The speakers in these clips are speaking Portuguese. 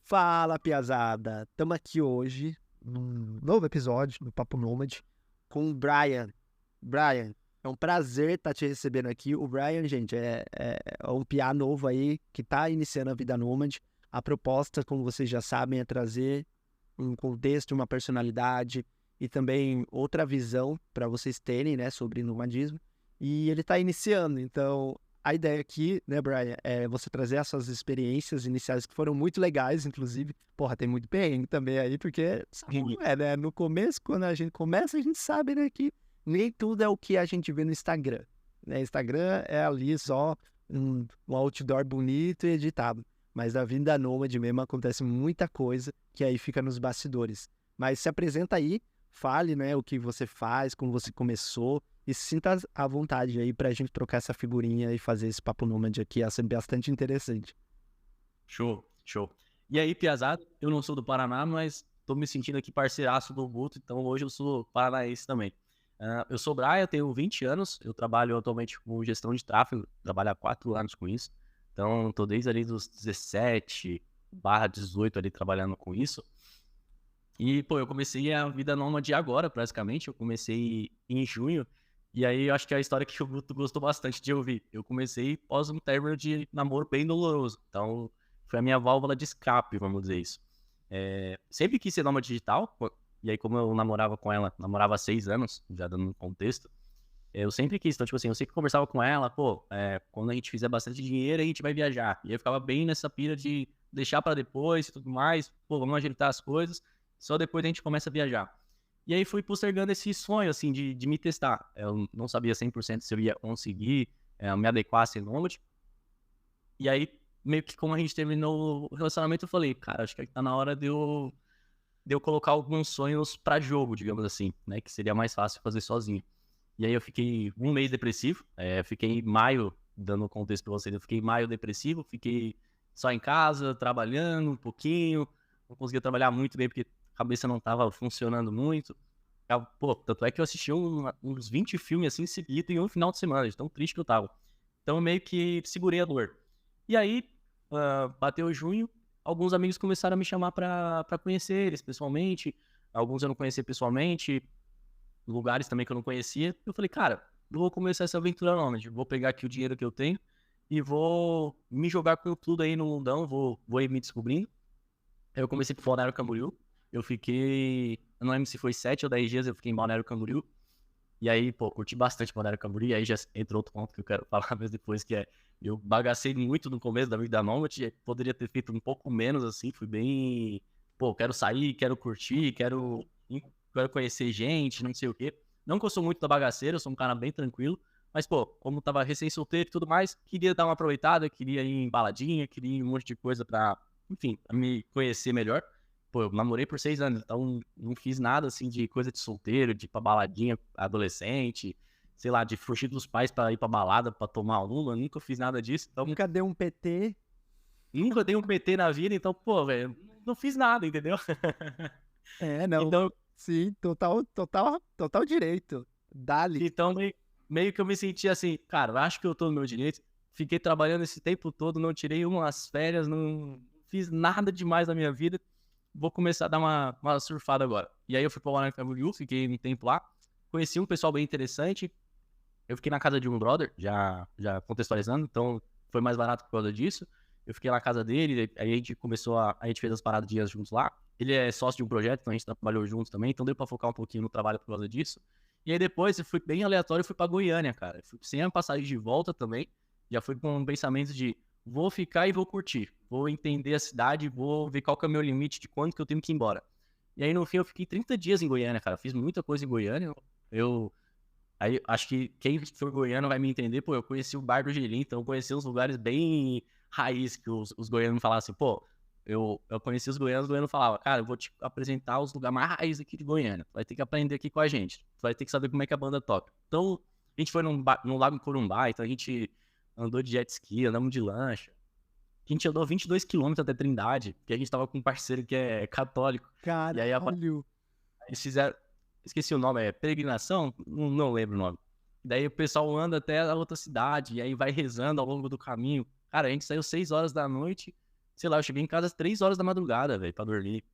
Fala, piazada! Estamos aqui hoje, num novo episódio do Papo Nômade, com o Brian. Brian, é um prazer estar te recebendo aqui. O Brian, gente, é um piá novo aí que está iniciando a vida nômade. A proposta, como vocês já sabem, é trazer um contexto, uma personalidade e também outra visão para vocês terem, né, sobre nomadismo. E ele está iniciando, então a ideia aqui, né, Brian, é você trazer as suas experiências iniciais que foram muito legais, inclusive. Porra, tem muito perrengue também aí, porque sabe como é, né? No começo, quando a gente começa, a gente sabe, né, que nem tudo é o que a gente vê no Instagram, né? Instagram é ali só um outdoor bonito e editado. Mas na vida nômade mesmo acontece muita coisa que aí fica nos bastidores. Mas se apresenta aí, fale, né, o que você faz, como você começou e se sinta à vontade aí pra gente trocar essa figurinha e fazer esse papo nômade aqui, é sempre bastante interessante. Show, show. E aí, piazada, eu não sou do Paraná, mas tô me sentindo aqui parceiraço do Guto, então hoje eu sou paranaense também. Eu sou Braia, tenho 20 anos, eu trabalho atualmente com gestão de tráfego, trabalho há 4 anos com isso, então tô desde ali dos 17/18 ali trabalhando com isso. E, pô, eu comecei a vida nômade agora, praticamente, eu comecei em junho, e aí eu acho que é a história que o Guto gostou bastante de ouvir. Eu comecei pós um término de namoro bem doloroso, então foi a minha válvula de escape, vamos dizer isso. Sempre quis ser nômade digital, e aí como eu namorava com ela, namorava há 6 anos, já dando um contexto, eu sempre quis, então tipo assim, eu sempre conversava com ela, pô, quando a gente fizer bastante dinheiro, a gente vai viajar. E eu ficava bem nessa pira de deixar pra depois e tudo mais, pô, vamos ajeitar as coisas, só depois a gente começa a viajar. E aí fui postergando esse sonho, assim, de me testar. Eu não sabia 100% se eu ia conseguir me adequar a ser nômade. E aí, meio que como a gente terminou o relacionamento, eu falei, cara, acho que tá na hora de eu colocar alguns sonhos pra jogo, digamos assim, né? Que seria mais fácil fazer sozinho. E aí eu fiquei um mês depressivo, fiquei em maio, dando contexto pra vocês, eu fiquei em maio depressivo, fiquei só em casa, trabalhando um pouquinho, não conseguia trabalhar muito bem porque a cabeça não tava funcionando muito. Pô, tanto é que eu assisti uns 20 filmes assim seguidos em um final de semana, de tão triste que eu tava. Então eu meio que segurei a dor. E aí, bateu junho, alguns amigos começaram a me chamar pra conhecer eles pessoalmente, alguns eu não conhecia pessoalmente, lugares também que eu não conhecia. Eu falei, cara, eu vou começar essa aventura nômade, vou pegar aqui o dinheiro que eu tenho e vou me jogar com tudo aí no mundão, vou ir me descobrindo. Aí eu comecei por Balneário Camboriú, eu não lembro se foi 7 ou 10 dias, eu fiquei em Balneário Camboriú. E aí, pô, curti bastante Balneário Camboriú, e aí já entrou outro ponto que eu quero falar mesmo depois, que eu bagacei muito no começo da vida nômade, poderia ter feito um pouco menos, assim, fui bem, pô, quero sair, quero curtir, quero conhecer gente, não sei o quê. Não que eu sou muito da bagaceira, eu sou um cara bem tranquilo, mas, pô, como tava recém-solteiro e tudo mais, queria dar uma aproveitada, queria ir em baladinha, queria ir em um monte de coisa pra, enfim, pra me conhecer melhor. Pô, eu namorei por 6 anos, então não fiz nada, assim, de coisa de solteiro, de ir pra baladinha adolescente, sei lá, de fugir dos pais pra ir pra balada, pra tomar uma, eu nunca fiz nada disso, então Nunca deu um PT? nunca dei um PT na vida, então, pô, velho, não fiz nada, entendeu? É, não. Então, Sim, total direito. Dali. então meio que eu me senti assim, cara, eu acho que eu tô no meu direito, fiquei trabalhando esse tempo todo, não tirei umas férias, não fiz nada demais na minha vida, vou começar a dar uma surfada agora. E aí eu fui pra Balneário Camboriú, fiquei um tempo lá, conheci um pessoal bem interessante, eu fiquei na casa de um brother, já contextualizando, então foi mais barato por causa disso. Eu fiquei na casa dele, aí a gente começou a gente fez as paradinhas juntos lá. Ele é sócio de um projeto, então a gente trabalhou juntos também, então deu pra focar um pouquinho no trabalho por causa disso. E aí depois eu fui bem aleatório, eu fui pra Goiânia, cara. Eu fui sem a passagem de volta também, já fui com um pensamento de vou ficar e vou curtir, vou entender a cidade, vou ver qual que é o meu limite de quanto que eu tenho que ir embora. E aí no fim eu fiquei 30 dias em Goiânia, cara. Fiz muita coisa em Goiânia. Eu Aí acho que quem for goiano vai me entender, pô, eu conheci o Bar do Gelim, então eu conheci uns lugares bem raiz que os goianos me falavam assim, pô, eu conheci os goianos falavam, cara, eu vou te apresentar os lugares mais raiz aqui de Goiânia, tu vai ter que aprender aqui com a gente, tu vai ter que saber como é que a banda toca. Então, a gente foi no Lago Corumbá, então a gente andou de jet ski, andamos de lancha, a gente andou 22 quilômetros até Trindade, porque a gente tava com um parceiro que é católico, e aí Caralho. eles fizeram, esqueci o nome, peregrinação? Não lembro o nome. Daí o pessoal anda até a outra cidade, e aí vai rezando ao longo do caminho. Cara, a gente saiu 6 horas da noite, sei lá, eu cheguei em casa às 3 horas da madrugada, velho, pra dormir.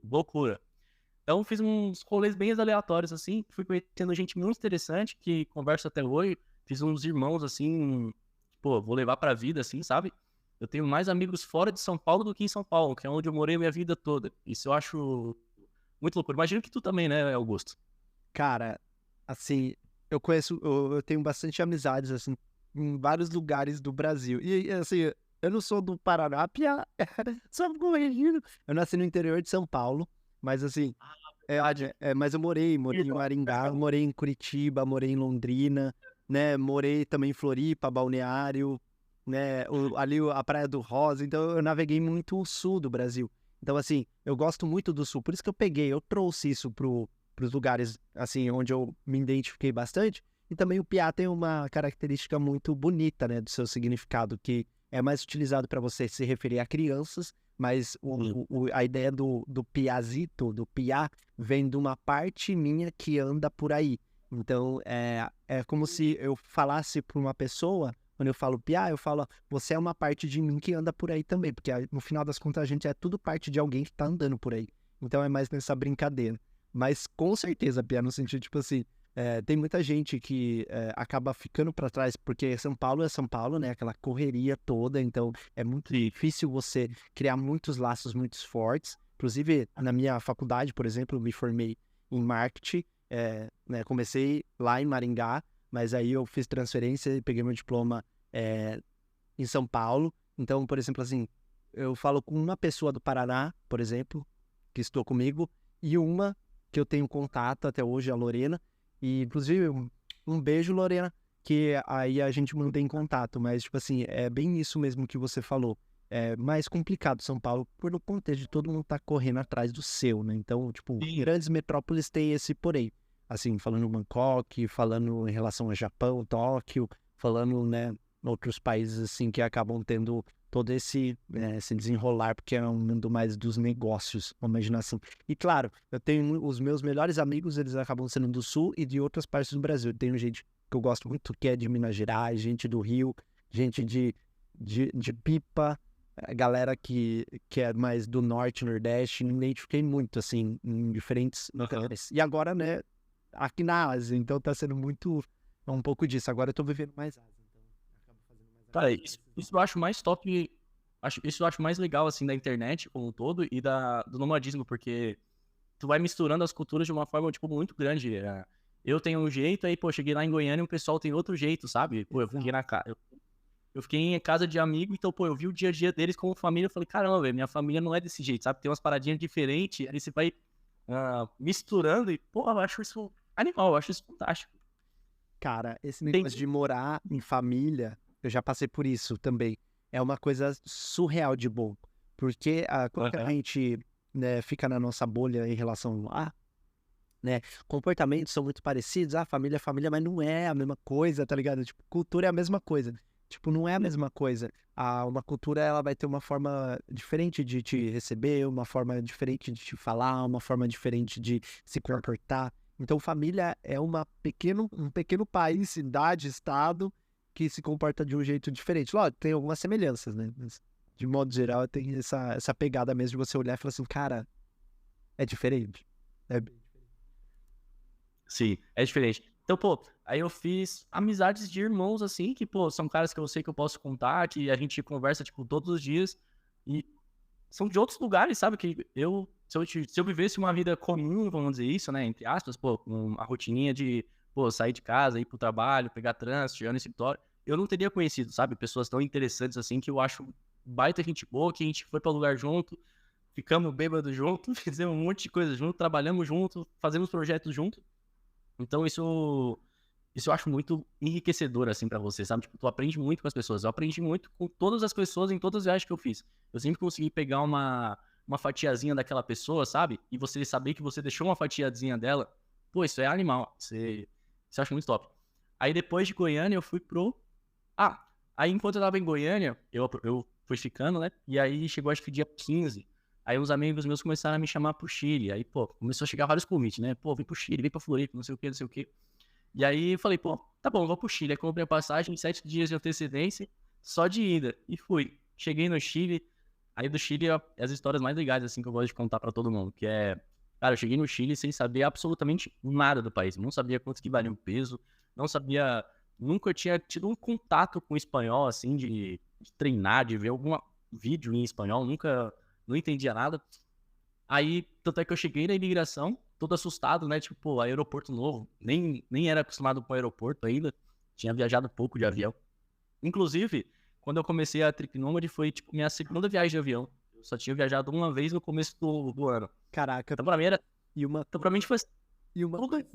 Loucura. Então, fiz uns rolês bem aleatórios, assim. Fui conhecendo gente muito interessante, que converso até hoje. Fiz uns irmãos, assim, pô, vou levar pra vida, assim, sabe? Eu tenho mais amigos fora de São Paulo do que em São Paulo, que é onde eu morei a minha vida toda. Isso eu acho muito loucura. Imagino que tu também, né, Augusto? Cara, assim, eu tenho bastante amizades, assim, em vários lugares do Brasil. E, assim, eu não sou do Paraná, só me corrigindo. Eu nasci no interior de São Paulo, mas, assim, Verdade. mas eu morei em Maringá, morei em Curitiba, morei em Londrina, né? Morei também em Floripa, Balneário, né? A Praia do Rosa. Então eu naveguei muito o sul do Brasil. Então, assim, eu gosto muito do sul. Por isso que eu trouxe isso pros lugares, assim, onde eu me identifiquei bastante. E também o piá tem uma característica muito bonita, né? Do seu significado, que é mais utilizado para você se referir a crianças, mas a ideia do piazito, do piá, vem de uma parte minha que anda por aí. Então, é como se eu falasse para uma pessoa, quando eu falo piá, eu falo, você é uma parte de mim que anda por aí também, porque no final das contas a gente é tudo parte de alguém que tá andando por aí. Então é mais nessa brincadeira. Mas com certeza, piá, no sentido, tipo assim, tem muita gente que acaba ficando para trás, porque São Paulo, né? Aquela correria toda, então é muito Sim. difícil você criar muitos laços muito fortes. Inclusive, na minha faculdade, por exemplo, eu me formei em marketing, né, comecei lá em Maringá, mas aí eu fiz transferência e peguei meu diploma em São Paulo. Então, por exemplo, assim, eu falo com uma pessoa do Paraná, por exemplo, que estou comigo, e uma que eu tenho contato até hoje, a Lorena, e inclusive um beijo, Lorena, que aí a gente mantém contato, mas tipo assim, é bem isso mesmo que você falou. É mais complicado São Paulo por no contexto de todo mundo tá correndo atrás do seu, né? Então, tipo, Sim. grandes metrópoles têm esse porém. Assim, falando em Bangkok, falando em relação a Japão, Tóquio, falando, né, outros países assim que acabam tendo todo esse desenrolar, porque é um mundo mais dos negócios, uma imaginação. E claro, eu tenho os meus melhores amigos, eles acabam sendo do Sul e de outras partes do Brasil. Tenho gente que eu gosto muito que é de Minas Gerais, gente do Rio, gente de Pipa, galera que é mais do Norte, Nordeste, me identifiquei muito, assim, em diferentes lugares. E agora, né, aqui na Ásia, então tá sendo um pouco disso. Agora eu tô vivendo mais Ásia, então acabo fazendo mais Cara, amizades isso, nesses isso eu lugares. acho mais top. Isso eu acho mais legal, assim, da internet como um todo e do nomadismo, porque tu vai misturando as culturas de uma forma, tipo, muito grande. Eu tenho um jeito, aí, pô, cheguei lá em Goiânia e o pessoal tem outro jeito, sabe? Pô, eu fiquei Exato. na casa. Eu fiquei em casa de amigo, então, pô, eu vi o dia a dia deles como família. Eu falei, caramba, velho, minha família não é desse jeito, sabe? Tem umas paradinhas diferentes, aí você vai misturando e, pô, eu acho isso animal, eu acho isso fantástico. Cara, esse negócio Entendi. de morar em família, eu já passei por isso também. É uma coisa surreal de bom. Porque quando a Aham. gente, né, fica na nossa bolha em relação a, né, comportamentos são muito parecidos, família é família, mas não é a mesma coisa, tá ligado? Tipo, cultura é a mesma coisa. Tipo, não é a mesma coisa. Uma cultura, ela vai ter uma forma diferente de te receber, uma forma diferente de te falar, uma forma diferente de se comportar. Então, família é um pequeno país, cidade, estado, que se comporta de um jeito diferente. Lógico, tem algumas semelhanças, né? Mas, de modo geral, tem essa pegada mesmo de você olhar e falar assim, cara, é diferente. É bem diferente. Sim, é diferente. Então, pô, aí eu fiz amizades de irmãos, assim, que, pô, são caras que eu sei que eu posso contar, que a gente conversa, tipo, todos os dias. E são de outros lugares, sabe? Que se eu vivesse uma vida comum, vamos dizer isso, né? Entre aspas, pô, uma rotininha de, pô, sair de casa, ir pro trabalho, pegar trânsito, chegar no escritório, eu não teria conhecido, sabe? Pessoas tão interessantes assim que eu acho baita gente boa, que a gente foi pra lugar junto, ficamos bêbados junto, fizemos um monte de coisa junto, trabalhamos junto, fazemos projetos junto. Então isso eu acho muito enriquecedor, assim, pra você, sabe? Tipo, tu aprende muito com as pessoas. Eu aprendi muito com todas as pessoas em todas as viagens que eu fiz. Eu sempre consegui pegar uma fatiazinha daquela pessoa, sabe? E você saber que você deixou uma fatiazinha dela. Pô, isso é animal. Isso eu acho muito top. Aí depois de Goiânia, eu fui pro. Ah, aí enquanto eu tava em Goiânia, eu fui ficando, né? E aí chegou acho que dia 15. Aí uns amigos meus começaram a me chamar pro Chile. Aí, pô, começou a chegar vários convites, né? Pô, vem pro Chile, vem pra Floripa, não sei o que, não sei o que. E aí eu falei, pô, tá bom, vou pro Chile. Aí comprei a passagem, 7 dias de antecedência, só de ida. E fui. Cheguei no Chile, Aí do Chile, as histórias mais legais, assim, que eu gosto de contar pra todo mundo, que é... Cara, eu cheguei no Chile sem saber absolutamente nada do país. Não sabia quanto que valia o peso, não sabia... Nunca tinha tido um contato com o espanhol, assim, de treinar, de ver algum vídeo em espanhol. Nunca... Não entendia nada. Aí, tanto é que eu cheguei na imigração, todo assustado, né? Tipo, pô, aeroporto novo. Nem era acostumado com o aeroporto ainda. Tinha viajado pouco de avião. Inclusive, quando eu comecei a Trip Nômade, foi, tipo, minha segunda viagem de avião. Eu só tinha viajado uma vez no começo do ano. Caraca, Então, pra mim, era... e uma, Então, pra mim, foi e uma, tudo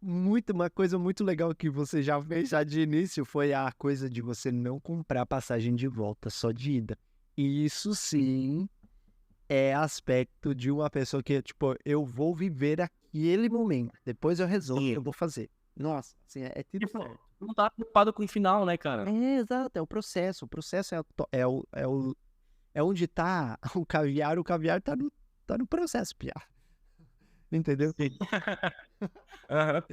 muito... uma coisa muito legal que você já fez já de início foi a coisa de você não comprar passagem de volta, só de ida. E isso sim é aspecto de uma pessoa que, tipo, eu vou viver aquele momento, depois eu resolvo o que eu vou fazer. Nossa, assim, é tudo Tipo, certo. não tá preocupado com o final, né, cara? É, exato, é o processo. O processo é onde tá o caviar tá no processo, Pia. Entendeu? Sim. Aham.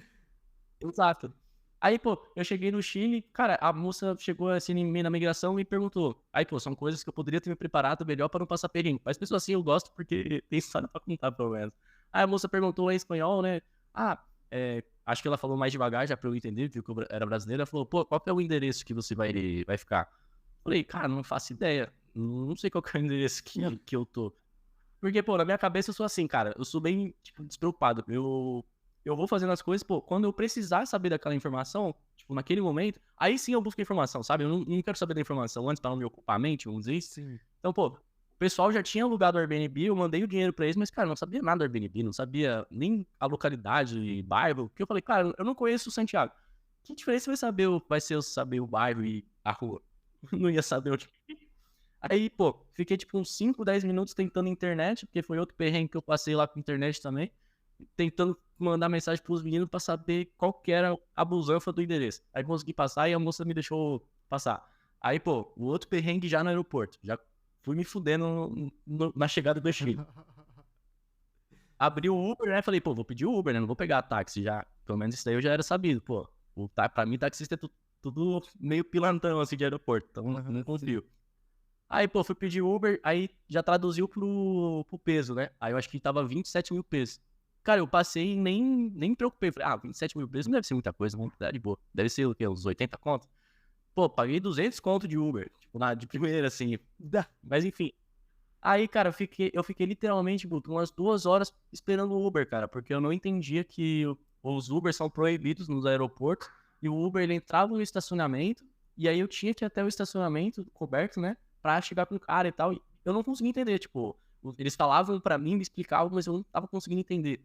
Exato. Aí, pô, eu cheguei no Chile, cara, a moça chegou assim em mim na migração e perguntou. Aí, pô, são coisas que eu poderia ter me preparado melhor pra não passar perrengue. Mas pessoal assim eu gosto porque tem história pra contar, pelo menos. Aí a moça perguntou em espanhol, né? Acho que ela falou mais devagar já pra eu entender, viu que eu era brasileira. Ela falou, pô, qual que é o endereço que você vai ficar? Falei, cara, não faço ideia. Não sei qual que é o endereço que eu tô. Porque, pô, na minha cabeça eu sou assim, cara. Eu sou bem, tipo, despreocupado. Eu vou fazendo as coisas, pô, quando eu precisar saber daquela informação, tipo, naquele momento, aí sim eu busco a informação, sabe? Eu não quero saber da informação antes pra não me ocupar a mente, vamos dizer isso. Sim. Então, pô, o pessoal já tinha alugado o Airbnb, eu mandei o dinheiro pra eles, mas, cara, eu não sabia nada do Airbnb, não sabia nem a localidade, bairro. Porque eu falei, cara, eu não conheço o Santiago. Que diferença vai ser eu saber o bairro e a rua? Não ia saber onde. Aí, pô, fiquei tipo uns 5, 10 minutos tentando internet, porque foi outro perrengue que eu passei lá com internet também, tentando mandar mensagem pros meninos pra saber qual que era a busanfa do endereço. Aí consegui passar e a moça me deixou passar. Aí, pô, o outro perrengue já no aeroporto. Já fui me fudendo na chegada do Chile. Abri o Uber, né? Falei, pô, vou pedir o Uber, né? Não vou pegar táxi já. Pelo menos isso daí eu já era sabido, pô. Pra mim, taxista é tudo meio pilantão, assim, de aeroporto. Então, não confio. Aí, pô, fui pedir Uber, aí já traduziu pro peso, né? Aí eu acho que tava 27 mil pesos. Cara, eu passei e nem me preocupei. Falei, 27 mil pesos não deve ser muita coisa, vamos dar de boa. Deve ser o quê? Uns 80 conto? Pô, paguei 200 conto de Uber, tipo, de primeira, assim. Mas enfim. Aí, cara, eu fiquei literalmente, umas 2 horas esperando o Uber, cara, porque eu não entendia que os Ubers são proibidos nos aeroportos e o Uber, ele entrava no estacionamento e aí eu tinha que ir até o estacionamento coberto, né, pra chegar pro cara e tal. E eu não conseguia entender, tipo, eles falavam pra mim, me explicavam, mas eu não tava conseguindo entender.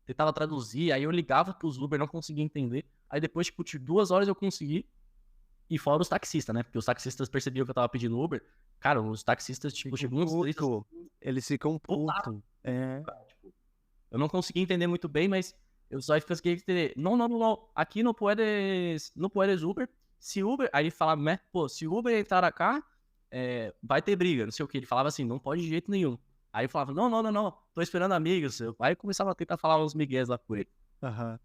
Tentava traduzir, aí eu ligava pros Uber, não conseguia entender. Aí depois, tipo, de 2 horas eu consegui. E fora os taxistas, né? Porque os taxistas percebiam que eu tava pedindo Uber. Cara, os taxistas, tipo, chegou uns 3... Eles ficam puto. É. Eu não consegui entender muito bem, mas eu só consegui entender. Não. Aqui não puedes Uber. Se Uber... Aí ele falava, né? Pô, se Uber entrar cá, vai ter briga, não sei o que. Ele falava assim, não pode de jeito nenhum. Aí eu falava, não. Tô esperando amigos. Aí eu começava a tentar falar uns migués lá com ele. Aham.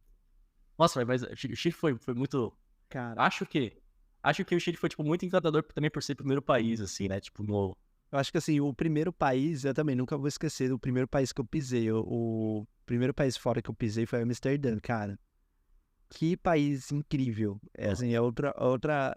Nossa, mas o Chile foi muito... Cara, Acho que o Chile foi, tipo, muito encantador também por ser o primeiro país, assim, né? Tipo, no... eu acho que assim, o primeiro país, eu também nunca vou esquecer do primeiro país que eu pisei. O primeiro país fora que eu pisei foi Amsterdã, cara. Que país incrível. É assim, é outra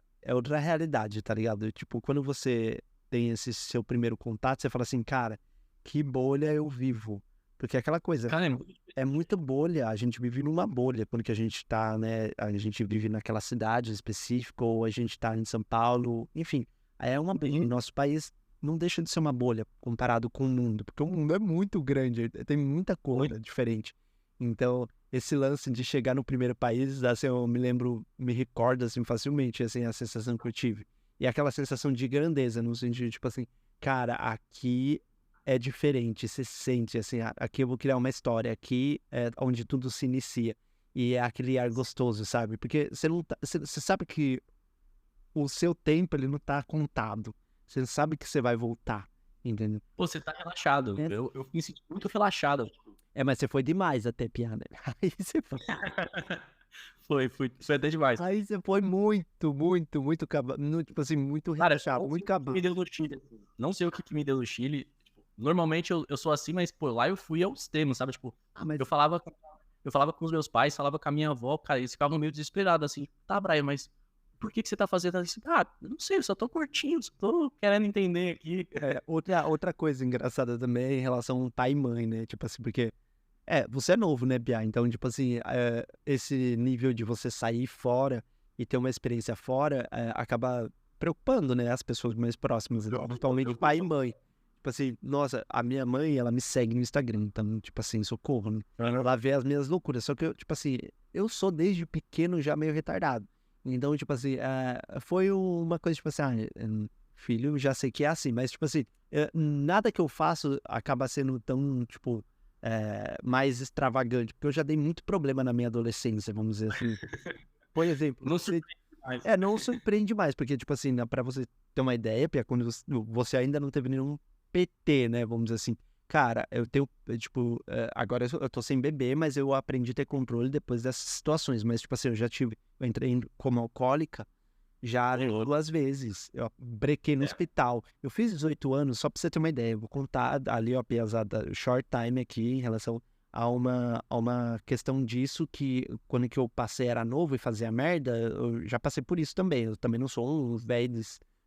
realidade, tá ligado? Tipo, quando você tem esse seu primeiro contato, você fala assim, cara, que bolha eu vivo. Porque é aquela coisa, Cara, é muita bolha, a gente vive numa bolha quando que a gente tá, né? A gente vive naquela cidade específica, ou a gente tá em São Paulo, enfim. Aí é uma bolha. Nosso país não deixa de ser uma bolha comparado com o mundo, porque o mundo é muito grande, tem muita coisa diferente. Então, esse lance de chegar no primeiro país, assim, eu me recordo assim facilmente, assim, a sensação que eu tive. E aquela sensação de grandeza, no sentido de, tipo assim, cara, aqui é diferente, você sente, assim, aqui eu vou criar uma história, aqui é onde tudo se inicia. E é aquele ar gostoso, sabe? Porque você não você sabe que o seu tempo, ele não tá contado. Você sabe que você vai voltar, entendeu? pô, você tá relaxado. Eu me senti muito relaxado. É, mas você foi demais até, piada. Aí você foi. Foi até demais. Aí você foi muito, muito, muito tipo assim, muito Cara, relaxado, não sei muito o que cabado. me deu no Chile. Assim. Não sei o que me deu no Chile. Tipo, normalmente eu sou assim, mas, pô, lá eu fui ao extremo, sabe? Tipo, Ah, mas eu falava, eu falava com os meus pais, falava com a minha avó, cara, eles ficavam meio desesperados, assim. Tá, Brian, mas por que você tá fazendo isso? Ah, eu não sei, eu só tô curtindo, só tô querendo entender aqui. outra coisa engraçada também é em relação ao pai e mãe, né? Tipo assim, porque você é novo, né, Bia? Então, tipo assim, esse nível de você sair fora e ter uma experiência fora acaba preocupando, né, as pessoas mais próximas, principalmente pai e mãe. Tipo assim, nossa, a minha mãe, ela me segue no Instagram, então, tipo assim, socorro, né? Ela vê as minhas loucuras, só que eu, tipo assim, eu sou desde pequeno já meio retardado. Então, tipo assim, foi uma coisa, tipo assim, filho, já sei que é assim, mas, tipo assim, nada que eu faço acaba sendo tão, tipo, mais extravagante, porque eu já dei muito problema na minha adolescência, vamos dizer assim. Por exemplo, Não surpreende mais. não surpreende mais, porque, tipo assim, pra você ter uma ideia, Pia, quando você ainda não teve nenhum PT, né, vamos dizer assim. Cara, eu tenho, tipo, agora eu tô sem beber, mas eu aprendi a ter controle depois dessas situações. Mas, tipo assim, eu entrei como alcoólica já duas vezes. Eu brequei no hospital. Eu fiz 18 anos, só pra você ter uma ideia. Eu vou contar ali, ó, pesada, short time aqui em relação a uma questão disso que quando que eu passei era novo e fazia merda, eu já passei por isso também. Eu também não sou um velho de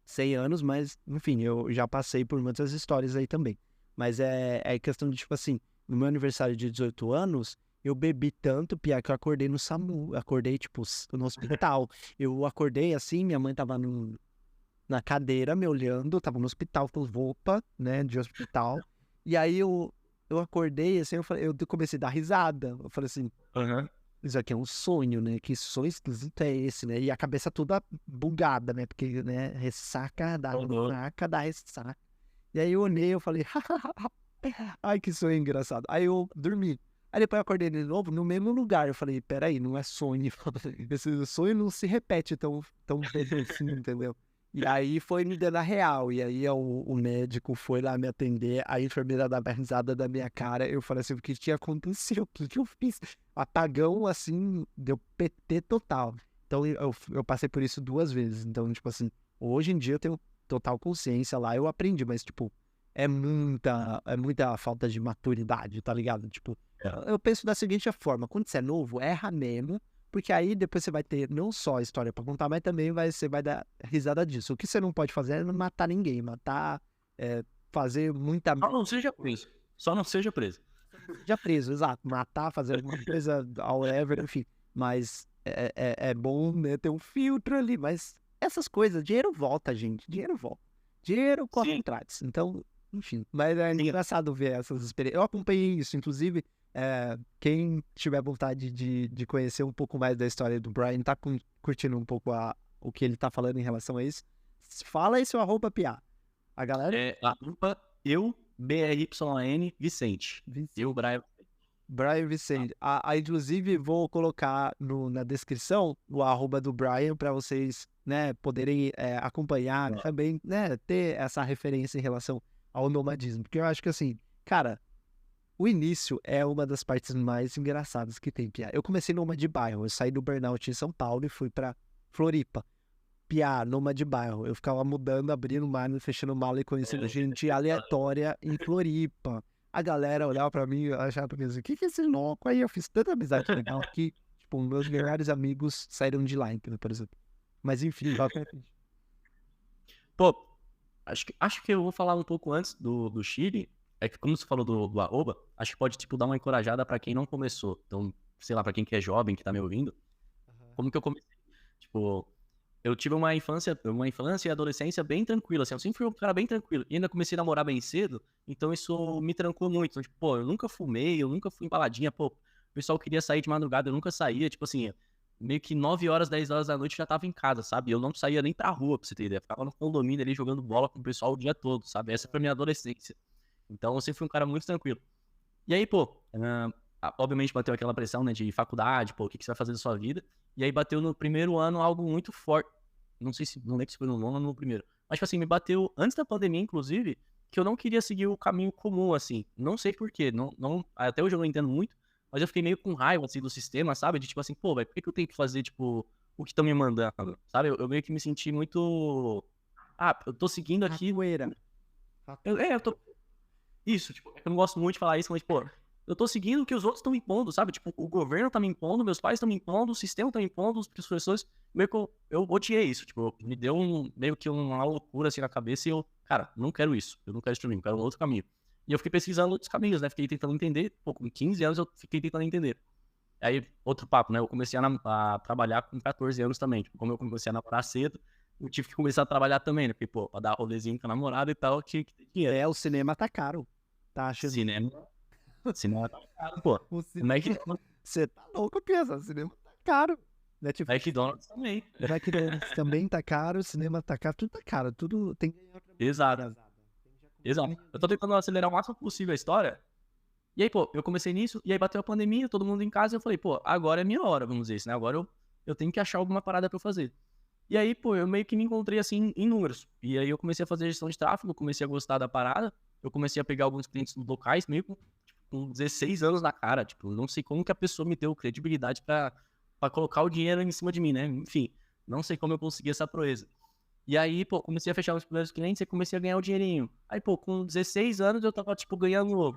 100 anos, mas, enfim, eu já passei por muitas histórias aí também. Mas é questão de, tipo assim, no meu aniversário de 18 anos, eu bebi tanto, Pia, que eu acordei no SAMU. Acordei, tipo, no hospital. Eu acordei assim, minha mãe tava na cadeira me olhando, tava no hospital com roupa, né, de hospital. E aí eu acordei, assim, eu comecei a dar risada. Eu falei assim, Aham. isso aqui é um sonho, né? Que sonho esquisito é esse, né? E a cabeça toda bugada, né? Porque, né, Uhum. ressaca da ressaca. E aí eu olhei, eu falei, ai, que sonho engraçado. Aí eu dormi. Aí depois eu acordei de novo no mesmo lugar. Eu falei, peraí, não é sonho. Esse sonho não se repete tão vezes assim, entendeu? E aí foi me dando a real. E aí o médico foi lá me atender. A enfermeira dava risada da minha cara. Eu falei assim, o que tinha acontecido? O que eu fiz? Apagão, assim, deu PT total. Então eu passei por isso duas vezes. Então, tipo assim, hoje em dia eu tenho total consciência lá. Eu aprendi, mas, tipo, é muita falta de maturidade, tá ligado? Tipo, É. eu penso da seguinte forma: quando você é novo, erra mesmo, porque aí depois você vai ter não só a história pra contar, mas também você vai dar risada disso. O que você não pode fazer é não matar ninguém, fazer muita Só não seja preso. Só não seja preso. já preso, exato, matar, fazer alguma coisa, whatever, enfim. Mas é bom, né, ter um filtro ali, mas essas coisas, dinheiro volta, gente, dinheiro volta. Dinheiro corre Sim, atrás. Então, enfim, mas é sim. engraçado ver essas experiências. Eu acompanhei isso, inclusive, quem tiver vontade de conhecer um pouco mais da história do Brian, tá curtindo um pouco o que ele tá falando em relação a isso, fala aí seu arroba, Piá. A galera... É a UPA, eu, BRYN, Vicente. Eu, Brian. Brian Vicente. Inclusive, vou colocar na descrição o arroba do Brian para vocês, né, poderem acompanhar, também, né, ter essa referência em relação ao nomadismo. Porque eu acho que, assim, cara, o início é uma das partes mais engraçadas que tem, Pia. Eu comecei nômade de bairro. Eu saí do burnout em São Paulo e fui para Floripa. Pia, nômade de bairro. Eu ficava mudando, abrindo mala, fechando mala e conhecendo gente aleatória em Floripa. A galera olhava pra mim e achava assim, o que é esse louco aí? Eu fiz tanta amizade legal que, tipo, meus melhores amigos saíram de lá, entendeu, por exemplo. Mas enfim, vai pra frente. Pô, acho que eu vou falar um pouco antes do Chile. É que, como você falou do arroba, acho que pode, tipo, dar uma encorajada pra quem não começou. Então, sei lá, pra quem que é jovem, que tá me ouvindo, como que eu comecei? Tipo, eu tive uma infância e adolescência bem tranquila, assim, eu sempre fui um cara bem tranquilo. E ainda comecei a namorar bem cedo, então isso me trancou muito. Então, tipo, pô, eu nunca fumei, eu nunca fui em baladinha, pô, o pessoal queria sair de madrugada, eu nunca saía, tipo assim, meio que 9 horas, 10 horas da noite eu já tava em casa, sabe? Eu não saía nem pra rua, pra você ter ideia. Ficava no condomínio ali jogando bola com o pessoal o dia todo, sabe? Essa foi a minha adolescência. Então eu sempre fui um cara muito tranquilo. E aí, pô, obviamente bateu aquela pressão, né, de faculdade, pô, o que que você vai fazer da sua vida? E aí bateu no primeiro ano algo muito forte. Não lembro se foi no nono ou no primeiro. Mas, tipo assim, me bateu antes da pandemia, inclusive, que eu não queria seguir o caminho comum, assim. Não sei por quê. Até hoje eu não entendo muito, mas eu fiquei meio com raiva, assim, do sistema, sabe? De tipo assim, pô, velho, por que eu tenho que fazer, tipo, o que estão me mandando, sabe? Eu meio que me senti muito... Ah, eu tô seguindo aqui... Ratoeira. Eu tô... Isso, tipo, eu não gosto muito de falar isso, mas, pô, eu tô seguindo o que os outros estão me impondo, sabe? Tipo, o governo tá me impondo, meus pais estão me impondo, o sistema tá me impondo, os professores... Meio que eu odiei isso, tipo, me deu meio que uma loucura, assim, na cabeça e eu, cara, não quero isso, eu não quero isso pra mim, eu quero um outro caminho. E eu fiquei pesquisando outros caminhos, né? Fiquei tentando entender, pô, com 15 anos eu fiquei tentando entender. Aí, outro papo, né? Eu comecei a trabalhar com 14 anos também. Tipo, como eu comecei a namorar cedo, eu tive que começar a trabalhar também, né? Porque, pô, pra dar rolezinho com a namorada e tal, tinha que ter dinheiro. O cinema tá caro. Tá achando? Cinema tá caro, pô. O O cinema... McDonald's, Você tá louco, pensa. O cinema tá caro. Netflix McDonald's também. McDonald's também tá caro, o cinema tá caro, tudo tá caro. Tudo tem que ganhar outra Exato. atrasada. Exato. Eu tô tentando acelerar o máximo possível a história. E aí, pô, eu comecei nisso, e aí bateu a pandemia, todo mundo em casa, e eu falei, pô, agora é minha hora, vamos dizer isso, né? Agora eu tenho que achar alguma parada pra eu fazer. E aí, pô, eu meio que me encontrei, assim, em números. E aí eu comecei a fazer gestão de tráfego, comecei a gostar da parada, eu comecei a pegar alguns clientes locais, meio com 16 anos na cara, tipo, não sei como que a pessoa me deu credibilidade pra colocar o dinheiro em cima de mim, né? Enfim, não sei como eu consegui essa proeza. E aí, pô, comecei a fechar os primeiros clientes e comecei a ganhar o dinheirinho. Aí, pô, com 16 anos eu tava, tipo, ganhando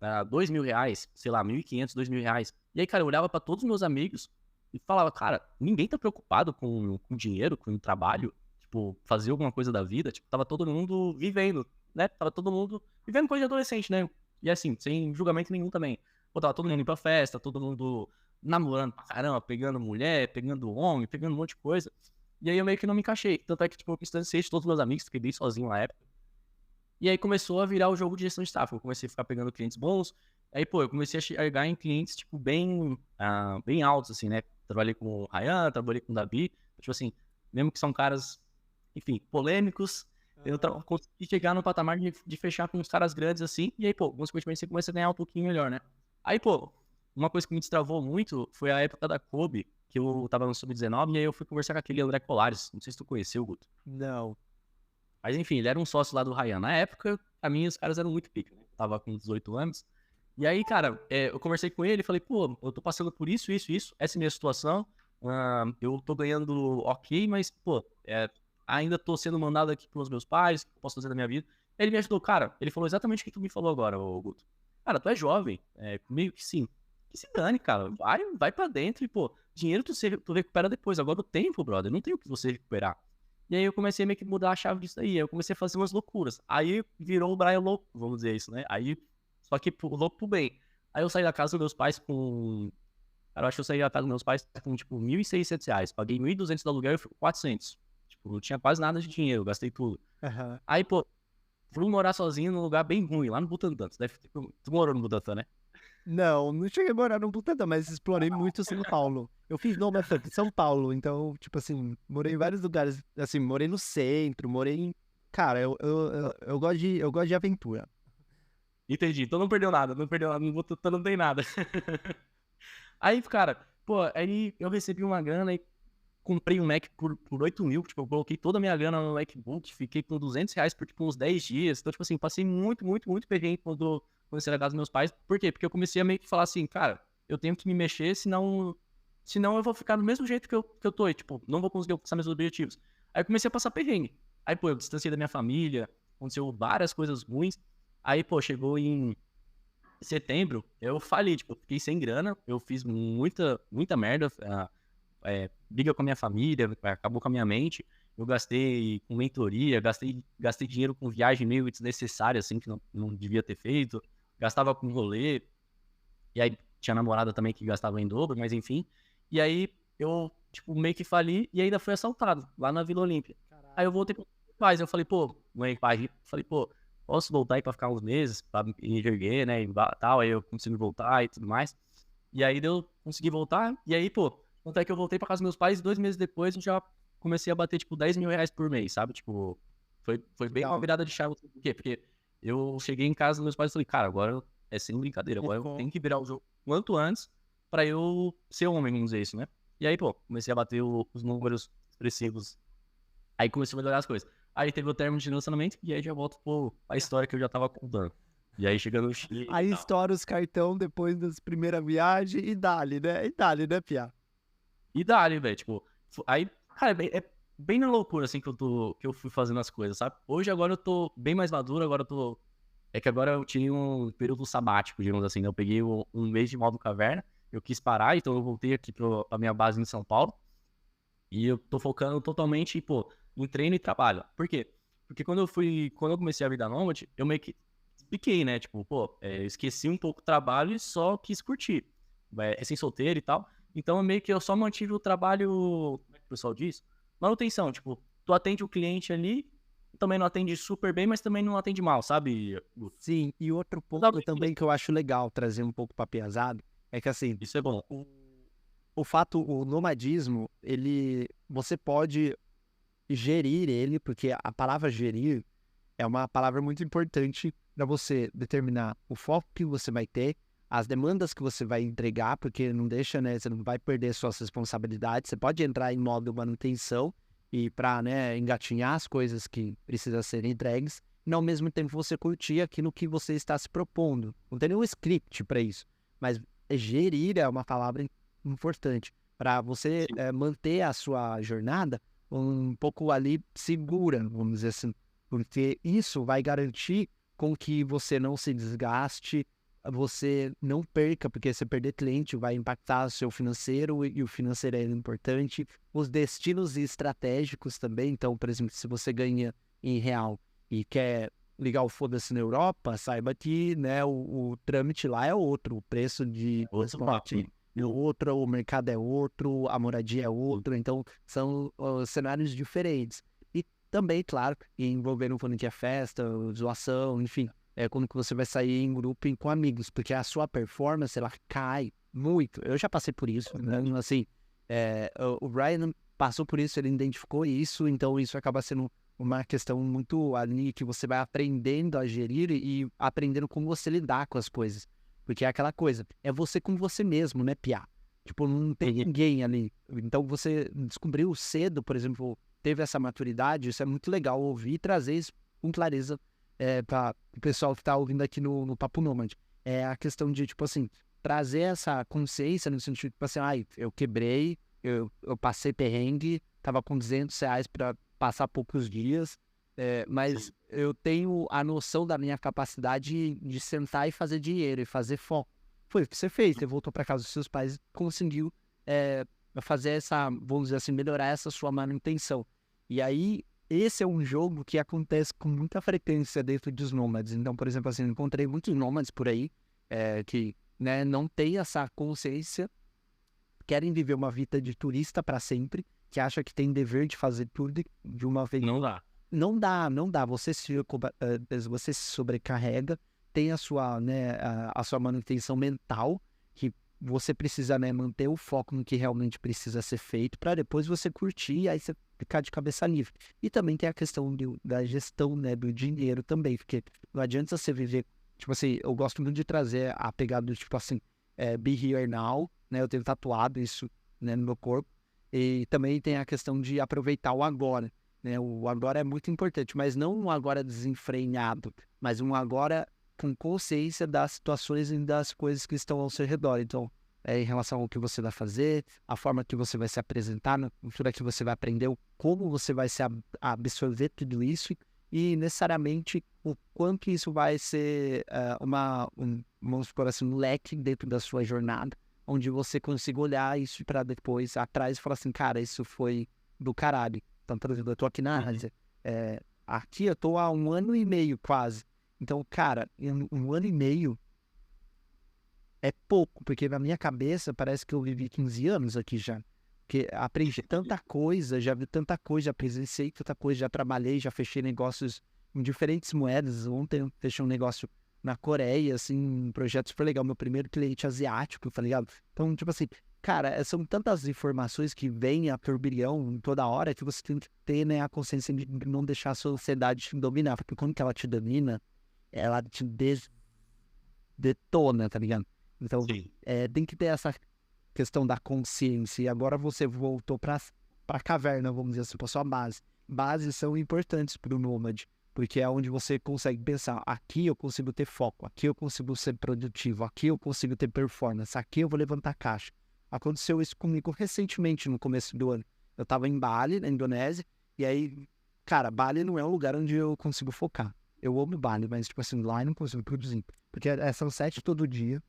R$ 2.000, sei lá, 1.500, R$ 2.000. E aí, cara, eu olhava pra todos os meus amigos e falava, cara, ninguém tá preocupado com dinheiro, com trabalho, tipo, fazer alguma coisa da vida. Tipo, tava todo mundo vivendo, né? Tava todo mundo vivendo coisa de adolescente, né? E assim, sem julgamento nenhum também. Pô, tava todo mundo indo pra festa, todo mundo namorando pra caramba, pegando mulher, pegando homem, pegando um monte de coisa. E aí eu meio que não me encaixei. Tanto é que, tipo, eu distanciei de todos os meus amigos, fiquei bem sozinho na época. E aí começou a virar o jogo de gestão de tráfego. Eu comecei a ficar pegando clientes bons. Aí, pô, eu comecei a chegar em clientes, tipo, bem altos, assim, né? Trabalhei com o Ryan, trabalhei com o Davi. Tipo assim, mesmo que são caras, enfim, polêmicos, eu consegui chegar no patamar de fechar com uns caras grandes, assim. E aí, pô, consequentemente você começa a ganhar um pouquinho melhor, né? Aí, pô, uma coisa que me destravou muito foi a época da Kobe, que eu tava no Sub-19, e aí eu fui conversar com aquele André Colares. Não sei se tu conheceu, Guto. Não. Mas enfim, ele era um sócio lá do Ryan. Na época, pra mim, os caras eram muito pica, né? Eu tava com 18 anos. E aí, cara, eu conversei com ele e falei, pô, eu tô passando por isso, essa é a minha situação. Eu tô ganhando ok, mas, pô, ainda tô sendo mandado aqui pelos meus pais, o que eu posso fazer da minha vida. Ele me ajudou, cara, ele falou exatamente o que tu me falou agora, ô Guto. Cara, tu é jovem, meio que sim. Que se dane, cara, vai pra dentro e, pô, dinheiro tu recupera depois. Agora o tempo, brother, não tem o que você recuperar. E aí eu comecei meio que mudar a chave disso aí. Aí eu comecei a fazer umas loucuras. Aí virou o Brian louco, vamos dizer isso, né? Aí, só que louco pro bem. Aí eu saí da casa dos meus pais com... Cara, eu acho que eu saí da casa dos meus pais com, tipo, R$ 1.600. Paguei 1.200 do aluguel e fui com 400. Tipo, não tinha quase nada de dinheiro, gastei tudo. Uhum. Aí, pô, fui morar sozinho num lugar bem ruim, lá no Butantã. Tu morou no Butantã, né? Não cheguei a morar no Butantã, mas explorei muito São Paulo. Eu fiz Noma Funk, São Paulo, então, tipo assim, morei em vários lugares, assim, morei no centro, morei em... Cara, eu gosto de aventura. Entendi, então não perdeu nada, no Butantã não tem nada. Aí, cara, pô, aí eu recebi uma grana e comprei um Mac por 8 mil, tipo, eu coloquei toda a minha grana no MacBook, fiquei com R$ 200 por, tipo, uns 10 dias. Então, tipo assim, passei muito, muito, muito perrengue quando comecei na casa dos meus pais. Por quê? Porque eu comecei a meio que falar assim, cara, eu tenho que me mexer, senão eu vou ficar do mesmo jeito que eu tô, e, tipo, não vou conseguir alcançar meus objetivos. Aí eu comecei a passar perrengue. Aí, pô, eu distanciei da minha família, aconteceu várias coisas ruins. Aí, pô, chegou em setembro, eu falei, tipo, fiquei sem grana, eu fiz muita, muita merda, briga com a minha família, acabou com a minha mente. Eu gastei com mentoria, gastei dinheiro com viagem meio desnecessária, assim, que não devia ter feito. Gastava com rolê. E aí tinha namorada também que gastava em dobro, mas enfim. E aí eu, tipo, meio que fali e ainda fui assaltado lá na Vila Olímpia. Caralho. Aí eu voltei para meus pais, eu falei, pô, mãe, pai, falei, pô, posso voltar aí pra ficar uns meses, pra me erguer, né, e tal, aí eu consigo voltar e tudo mais. E aí eu consegui voltar, e aí, pô, tanto é que eu voltei pra casa dos meus pais e 2 meses depois eu já comecei a bater, tipo, R$ 10.000 por mês, sabe? Tipo, foi bem uma virada de chave. Por quê? Porque eu cheguei em casa dos meus pais e falei, cara, agora é sem brincadeira, agora eu tenho que virar o jogo quanto antes pra eu ser homem, vamos dizer isso, né? E aí, pô, comecei a bater os números expressivos. Aí começou a melhorar as coisas. Aí teve o término de relacionamento e aí já volto pra história que eu já tava contando. E aí chega no Chile Aí e tal. estoura os cartão depois das primeiras viagens e dali, né? E dali, né, Pia? E dali, velho, tipo, aí, cara, é bem na loucura, assim, que eu fui fazendo as coisas, sabe? Hoje, agora eu tô bem mais maduro, agora eu tô... É que agora eu tirei um período sabático, digamos assim, né? Eu peguei um mês de modo caverna, eu quis parar, então eu voltei aqui pra minha base em São Paulo, e eu tô focando totalmente, pô, em treino e trabalho. Por quê? Porque quando eu comecei a vida nômade, eu meio que piquei, né? Tipo, pô, eu esqueci um pouco o trabalho e só quis curtir. Recém-solteiro e tal. Então, meio que eu só mantive o trabalho, como é que o pessoal diz? Manutenção, tipo, tu atende o cliente ali, também não atende super bem, mas também não atende mal, sabe, Guto? Sim, e outro Eu tava ponto isso. também que eu acho legal trazer um pouco para pesado é que assim, Isso é bom. o nomadismo, você pode gerir ele, porque a palavra gerir é uma palavra muito importante para você determinar o foco que você vai ter, as demandas que você vai entregar, porque não deixa, né, você não vai perder suas responsabilidades, você pode entrar em modo manutenção e para, né, engatinhar as coisas que precisam ser entregues, e ao mesmo tempo você curtir aquilo que você está se propondo. Não tem nenhum script para isso, mas gerir é uma palavra importante para você Sim. manter a sua jornada um pouco ali segura, vamos dizer assim, porque isso vai garantir com que você não se desgaste, você não perca, porque se perder cliente vai impactar o seu financeiro e o financeiro é importante, os destinos estratégicos também, então, por exemplo, se você ganha em real e quer ligar o foda-se na Europa, saiba que, né, o trâmite lá é outro, o preço de Outro papo, né? transporte é outro, o mercado é outro, a moradia é outra, então são cenários diferentes. E também, claro, envolvendo quando que é festa, zoação, enfim, é quando que você vai sair em grupo e com amigos, porque a sua performance, ela cai muito. Eu já passei por isso, né? Assim, o Ryan passou por isso, ele identificou isso, então isso acaba sendo uma questão muito ali que você vai aprendendo a gerir e aprendendo como você lidar com as coisas. Porque é aquela coisa, é você com você mesmo, né, Piá? Tipo, não tem Uhum. ninguém ali. Então você descobriu cedo, por exemplo, teve essa maturidade, isso é muito legal ouvir e trazer isso com clareza para o pessoal que está ouvindo aqui no Papo Nômade. É a questão de, tipo assim, trazer essa consciência no sentido, tipo assim, ai, eu quebrei, eu passei perrengue, tava com R$ 200 para passar poucos dias, mas Sim. eu tenho a noção da minha capacidade de sentar e fazer dinheiro e fazer foco. Foi o que você fez, você voltou para casa dos seus pais e conseguiu fazer essa, vamos dizer assim, melhorar essa sua manutenção. E aí, esse é um jogo que acontece com muita frequência dentro dos nômades. Então, por exemplo, assim, eu encontrei muitos nômades por aí que, né, não têm essa consciência, querem viver uma vida de turista para sempre, que acha que tem dever de fazer tudo de uma vez. Não dá. Não dá, não dá. Você se sobrecarrega, tem a sua, né, a sua manutenção mental, que você precisa, né, manter o foco no que realmente precisa ser feito para depois você curtir e aí você ficar de cabeça livre. E também tem a questão da gestão, né, do dinheiro também, porque não adianta você viver, tipo assim, eu gosto muito de trazer a pegada do tipo assim, be here now, né, eu tenho tatuado isso, né, no meu corpo, e também tem a questão de aproveitar o agora. Né? O agora é muito importante, mas não um agora desenfreado, mas um agora com consciência das situações e das coisas que estão ao seu redor. Então, em relação ao que você vai fazer, a forma que você vai se apresentar, na cultura que você vai aprender, como você vai se absorver tudo isso e necessariamente o quanto isso vai ser vamos supor assim, um leque dentro da sua jornada, onde você consiga olhar isso para depois atrás e falar assim, cara, isso foi do caralho. Então, por exemplo, eu tô aqui na Ásia. Aqui eu tô há 1 ano e meio quase. Então, cara, em 1 ano e meio é pouco, porque na minha cabeça parece que eu vivi 15 anos aqui já. Porque aprendi tanta coisa, já vi tanta coisa, já presenciei tanta coisa, já trabalhei, já fechei negócios em diferentes moedas. Ontem eu fechei um negócio na Coreia, assim, um projeto super legal. Meu primeiro cliente asiático, tá ligado? Então, tipo assim, cara, são tantas informações que vêm a turbilhão toda hora que você tem que ter, né, a consciência de não deixar a sua ansiedade te dominar. Porque quando que ela te domina, ela te detona, tá ligado? Então, Sim. tem que ter essa questão da consciência. E agora você voltou para a caverna, vamos dizer assim, para sua base. Bases são importantes para o nômade. porque é onde você consegue pensar, aqui eu consigo ter foco, aqui eu consigo ser produtivo, aqui eu consigo ter performance, aqui eu vou levantar caixa. Aconteceu isso comigo recentemente, no começo do ano. Eu tava em Bali, na Indonésia, e aí, cara, Bali não é um lugar onde eu consigo focar. Eu amo Bali, mas, tipo assim, lá eu não consigo produzir. Porque é sunset todo dia.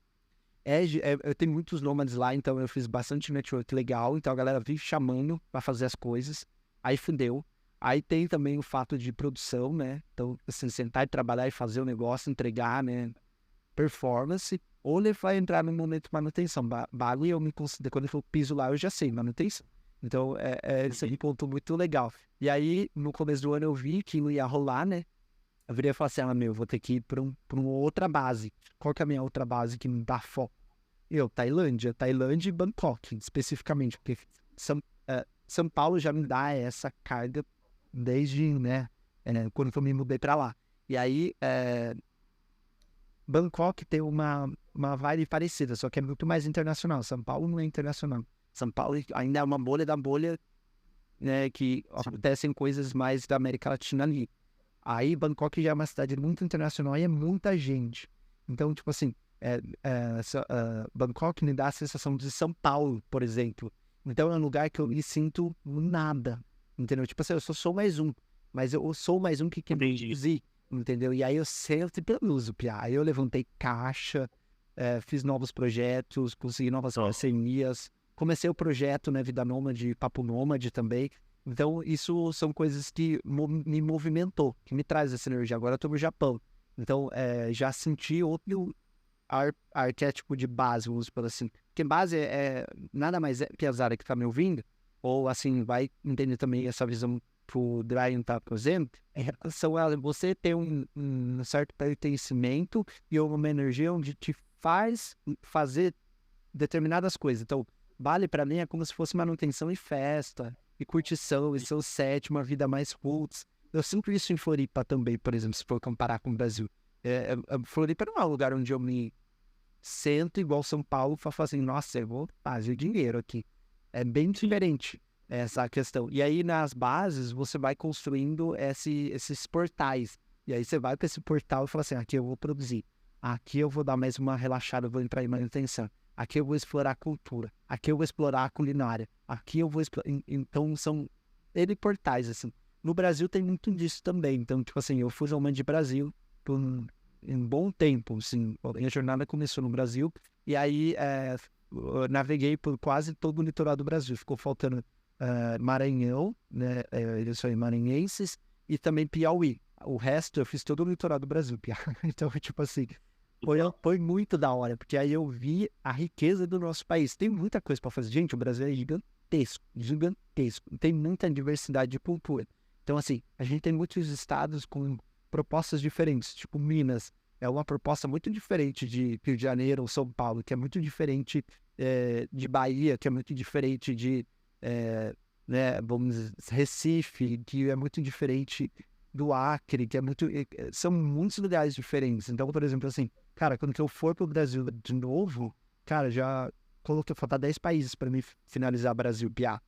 Eu tenho muitos nômades lá, então eu fiz bastante network legal. Então a galera vive chamando pra fazer as coisas. Aí fudeu. Aí tem também o fato de produção, né? Então, assim, sentar e trabalhar e fazer o negócio, entregar, né? Performance. Ou ele vai entrar no momento de manutenção. Bali, eu me considero, quando eu piso lá, eu já sei manutenção. Então, esse é um ponto muito legal. E aí, no começo do ano, eu vi que não ia rolar, né? Eu virei e falei assim, eu vou ter que ir para uma outra base. Qual que é a minha outra base que me dá foco? Tailândia e Bangkok, especificamente, porque São Paulo já me dá essa carga desde, né, quando eu me mudei para lá. E aí, Bangkok tem uma vibe parecida, só que é muito mais internacional. São Paulo não é internacional. São Paulo ainda é uma bolha da bolha, né, que acontecem coisas mais da América Latina ali. Aí, Bangkok já é uma cidade muito internacional e é muita gente. Então, tipo assim, Bangkok me dá a sensação de São Paulo, por exemplo. Então, é um lugar que eu me sinto nada, entendeu? Tipo assim, eu sou mais um, mas eu sou mais um que quer produzir, entendeu? E aí eu sento e produzo, piá. Aí eu levantei caixa, fiz novos projetos, consegui novas parcerias. Comecei o projeto, né, Vida Nômade, Papo Nômade também. Então, isso são coisas que me movimentou, que me traz essa energia. Agora eu tô no Japão. Então, já senti outro arquétipo de base, vamos por assim. Porque base nada mais é que a Zara que tá me ouvindo, ou assim, vai entender também essa visão que o Brian tá trazendo, em relação a você ter um certo pertencimento e uma energia onde te faz fazer determinadas coisas. Então, Bali para mim é como se fosse manutenção e festa, e curtição, e seu set, uma vida mais roots. Eu sinto isso em Floripa também, por exemplo, se for comparar com o Brasil. Floripa não é um lugar onde eu me sento igual São Paulo para fazer, nossa, eu vou fazer dinheiro aqui. É bem diferente essa questão. E aí nas bases você vai construindo esses portais. E aí você vai para esse portal e fala assim, aqui eu vou produzir. Aqui eu vou dar mais uma relaxada, eu vou entrar em manutenção. Aqui eu vou explorar a cultura. Aqui eu vou explorar a culinária. Aqui eu vou explorar... Então, são N portais, assim. No Brasil tem muito disso também. Então, tipo assim, eu fui ao de Brasil por um bom tempo, assim. A minha jornada começou no Brasil. E aí, eu naveguei por quase todo o litoral do Brasil. Ficou faltando Maranhão, né? Eles são maranhenses. E também Piauí. O resto, eu fiz todo o litoral do Brasil, Piauí. Então, tipo assim... Foi muito da hora, porque aí eu vi a riqueza do nosso país. Tem muita coisa para fazer. Gente, o Brasil é gigantesco, gigantesco. Tem muita diversidade de cultura. Então, assim, a gente tem muitos estados com propostas diferentes. Tipo, Minas é uma proposta muito diferente de Rio de Janeiro ou São Paulo, que é muito diferente de Bahia, que é muito diferente de, né, vamos dizer, Recife, que é muito diferente do Acre, que é muito... São muitos lugares diferentes. Então, por exemplo, assim, cara, quando eu for pro Brasil de novo, cara, já coloquei, faltar 10 países para mim finalizar Brasil, piá.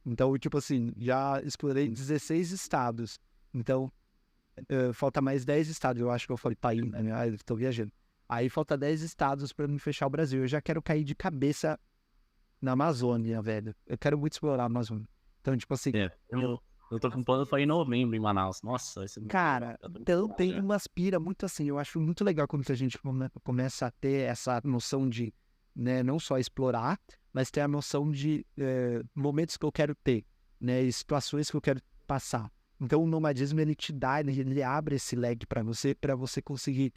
Então, tipo assim, já explorei 16 estados. Então, falta mais 10 estados. Eu acho que eu falei país, né? Eu tô viajando. Aí falta 10 estados para mim fechar o Brasil. Eu já quero cair de cabeça na Amazônia, velho. Eu quero muito explorar a Amazônia. Então, tipo assim... Eu tô com plano pra ir em novembro em Manaus. Nossa, vai ser muito... Cara, então tem umas pira muito assim. Eu acho muito legal quando a gente começa a ter essa noção de, né, não só explorar, mas ter a noção de momentos que eu quero ter, né, e situações que eu quero passar. Então o nomadismo ele te dá, ele abre esse leque para você conseguir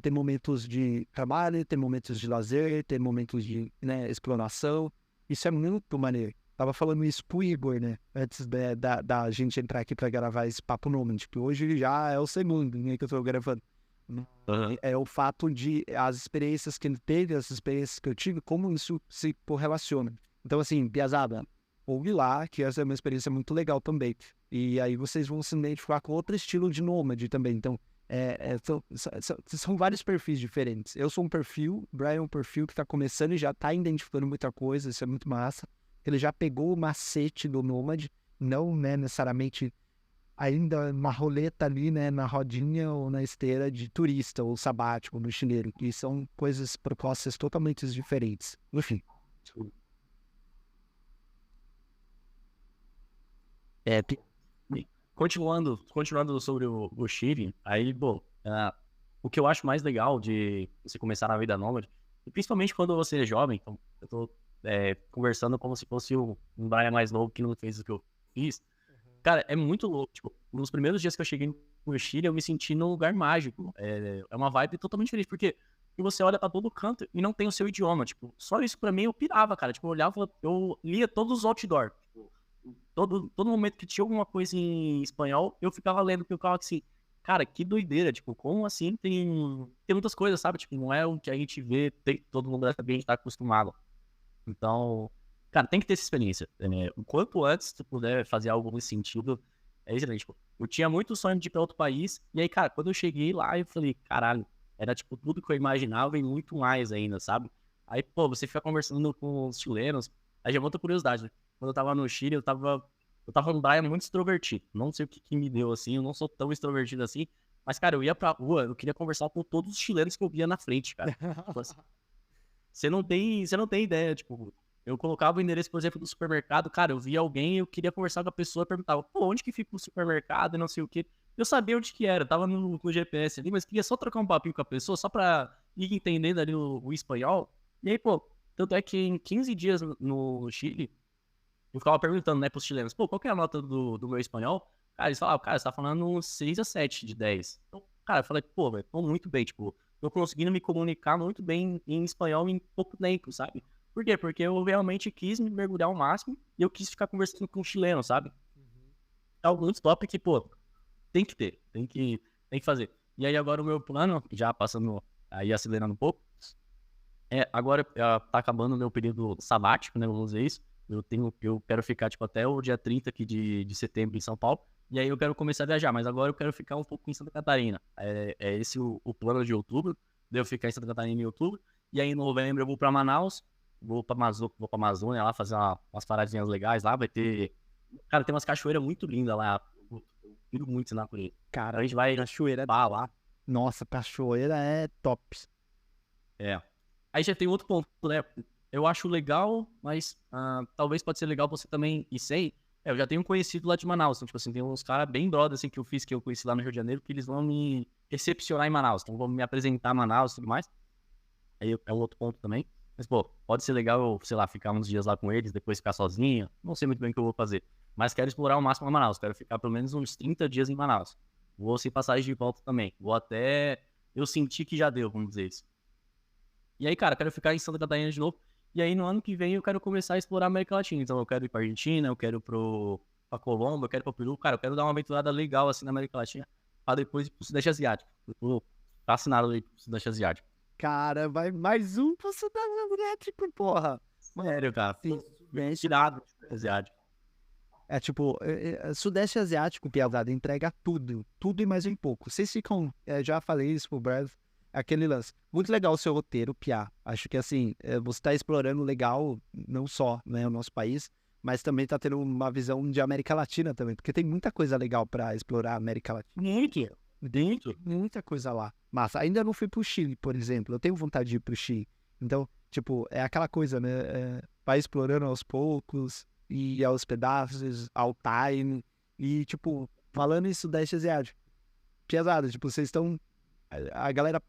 ter momentos de trabalho, ter momentos de lazer, ter momentos de, né, exploração. Isso é muito maneiro. Tava falando isso pro Igor, né? Antes da gente entrar aqui pra gravar esse Papo Nômade, que hoje já é o segundo, né, que eu tô gravando. É o fato de as experiências que ele teve, as experiências que eu tive, como isso se correlaciona. Então, assim, piazada, ouve lá, que essa é uma experiência muito legal também. E aí vocês vão se identificar com outro estilo de nômade também. Então, são vários perfis diferentes. Eu sou um perfil, o Brian é um perfil que tá começando e já tá identificando muita coisa, isso é muito massa. Ele já pegou o macete do nômade, não, né, necessariamente ainda na roleta ali, né, na rodinha ou na esteira de turista ou sabático, mochileiro, que são coisas, propostas totalmente diferentes. Enfim. É, E continuando sobre o Chile, aí, bom, o que eu acho mais legal de você começar na vida nômade, e principalmente quando você é jovem, então, eu tô conversando como se fosse um Brian mais novo que não fez o que eu fiz. Cara, é muito louco. Tipo, nos primeiros dias que eu cheguei no Chile, eu me senti num lugar mágico. É uma vibe totalmente diferente, porque você olha pra todo canto e não tem o seu idioma. Tipo, só isso pra mim eu pirava, cara. Tipo, eu olhava, eu lia todos os outdoor. Tipo, todo momento que tinha alguma coisa em espanhol, eu ficava lendo, porque eu ficava assim, cara, que doideira. Tipo, como assim tem muitas coisas, sabe? Tipo, não é o que a gente vê, todo mundo também tá acostumado. Então, cara, tem que ter essa experiência. O quanto antes tu puder fazer algo nesse sentido, é excelente. Tipo, eu tinha muito sonho de ir pra outro país, e aí, cara, quando eu cheguei lá, eu falei, caralho, era tipo tudo que eu imaginava e muito mais ainda, sabe? Aí, pô, você fica conversando com os chilenos, aí já é muita curiosidade, né? Quando eu tava no Chile, eu tava num praia muito extrovertido. Não sei o que me deu assim, eu não sou tão extrovertido assim, mas, cara, eu ia pra rua, eu queria conversar com todos os chilenos que eu via na frente, cara. Tipo assim, você não tem ideia, tipo, eu colocava o endereço, por exemplo, do supermercado, cara, eu via alguém, eu queria conversar com a pessoa, perguntava, pô, onde que fica o supermercado e não sei o quê. Eu sabia onde que era, tava no GPS ali, mas queria só trocar um papinho com a pessoa, só pra ir entendendo ali o espanhol. E aí, pô, tanto é que em 15 dias no Chile, eu ficava perguntando, né, pros chilenos, pô, qual que é a nota do meu espanhol? Cara, eles falavam, cara, você tá falando 6 a 7 de 10. Então, cara, eu falei, pô, velho, tô muito bem, tipo, tô conseguindo me comunicar muito bem em espanhol em pouco tempo, sabe? Por quê? Porque eu realmente quis me mergulhar ao máximo e eu quis ficar conversando com um chileno, sabe? É algo muito top que, pô, tem que ter, tem que fazer. E aí agora o meu plano, já passando aí acelerando um pouco, agora tá acabando o meu período sabático, né? Vamos dizer isso. Eu quero ficar, tipo, até o dia 30 aqui de setembro em São Paulo. E aí eu quero começar a viajar, mas agora eu quero ficar um pouco em Santa Catarina. É esse o plano de outubro. Daí eu ficar em Santa Catarina em outubro. E aí em novembro eu vou pra Manaus, vou pra Amazônia lá fazer umas paradinhas legais lá. Vai ter. Cara, tem umas cachoeiras muito lindas lá. Eu piro muito na natureza. Cara, A gente vai cachoeira. pá lá. Nossa, cachoeira é top. É. Aí já tem outro ponto, né? Eu acho legal, mas talvez pode ser legal você também ir sem. Eu já tenho um conhecido lá de Manaus. Então, tipo assim, tem uns caras bem brother assim, que eu conheci lá no Rio de Janeiro, que eles vão me recepcionar em Manaus. Então, vão me apresentar a Manaus e tudo mais. Aí é um outro ponto também. Mas, pô, pode ser legal eu, sei lá, ficar uns dias lá com eles, depois ficar sozinho. Não sei muito bem o que eu vou fazer. Mas quero explorar ao máximo a Manaus. Quero ficar pelo menos uns 30 dias em Manaus. Vou sem passagem de volta também. Vou até eu sentir que já deu, vamos dizer isso. E aí, cara, eu quero ficar em Santa Catarina de novo. E aí, no ano que vem, eu quero começar a explorar a América Latina. Então, eu quero ir pra Argentina, eu quero ir pra Colômbia, eu quero ir pro Peru. Cara, eu quero dar uma aventurada legal, assim, na América Latina, pra depois ir pro Sudeste Asiático. Eu tô fascinado aí pro Sudeste Asiático. Cara, vai mais um pro Sudeste Asiático, porra. Sério, cara. Sim, Sudeste Tirado do Sudeste Asiático. é tipo, Sudeste Asiático, piazada, entrega tudo, tudo e mais um pouco. Vocês ficam, já falei isso pro Brad, aquele lance. Muito legal o seu roteiro, Piá. Acho que assim, você tá explorando legal, não só, né, o nosso país, mas também tá tendo uma visão de América Latina também, porque tem muita coisa legal pra explorar a América Latina. Muito. Muito. Muita coisa lá. Massa. Ainda não fui pro Chile, por exemplo. Eu tenho vontade de ir pro Chile. Então, tipo, é aquela coisa, né? Vai explorando aos poucos, e aos pedaços, ao time. E, tipo, falando em Sudeste Asiático, pesado, tipo, vocês estão. A galera,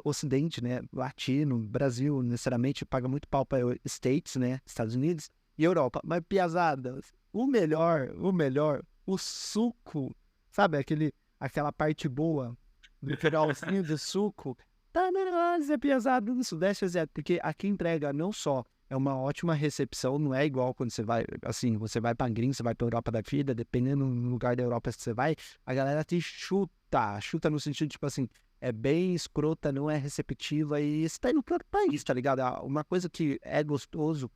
Ocidente, né? Latino, Brasil, necessariamente, paga muito pau para States, né? Estados Unidos e Europa. Mas, piazada, o melhor, o suco, sabe? Aquela parte boa do finalzinho do suco. Tá na é piazada no Sudeste Asiático, porque aqui entrega não só é uma ótima recepção, não é igual quando você vai, assim, você vai pra gringo, você vai pra Europa da vida, dependendo do lugar da Europa que você vai, a galera te chuta no sentido, tipo assim, é bem escrota, não é receptiva e você tá indo para outro país, tá ligado? Uma coisa que é gostoso,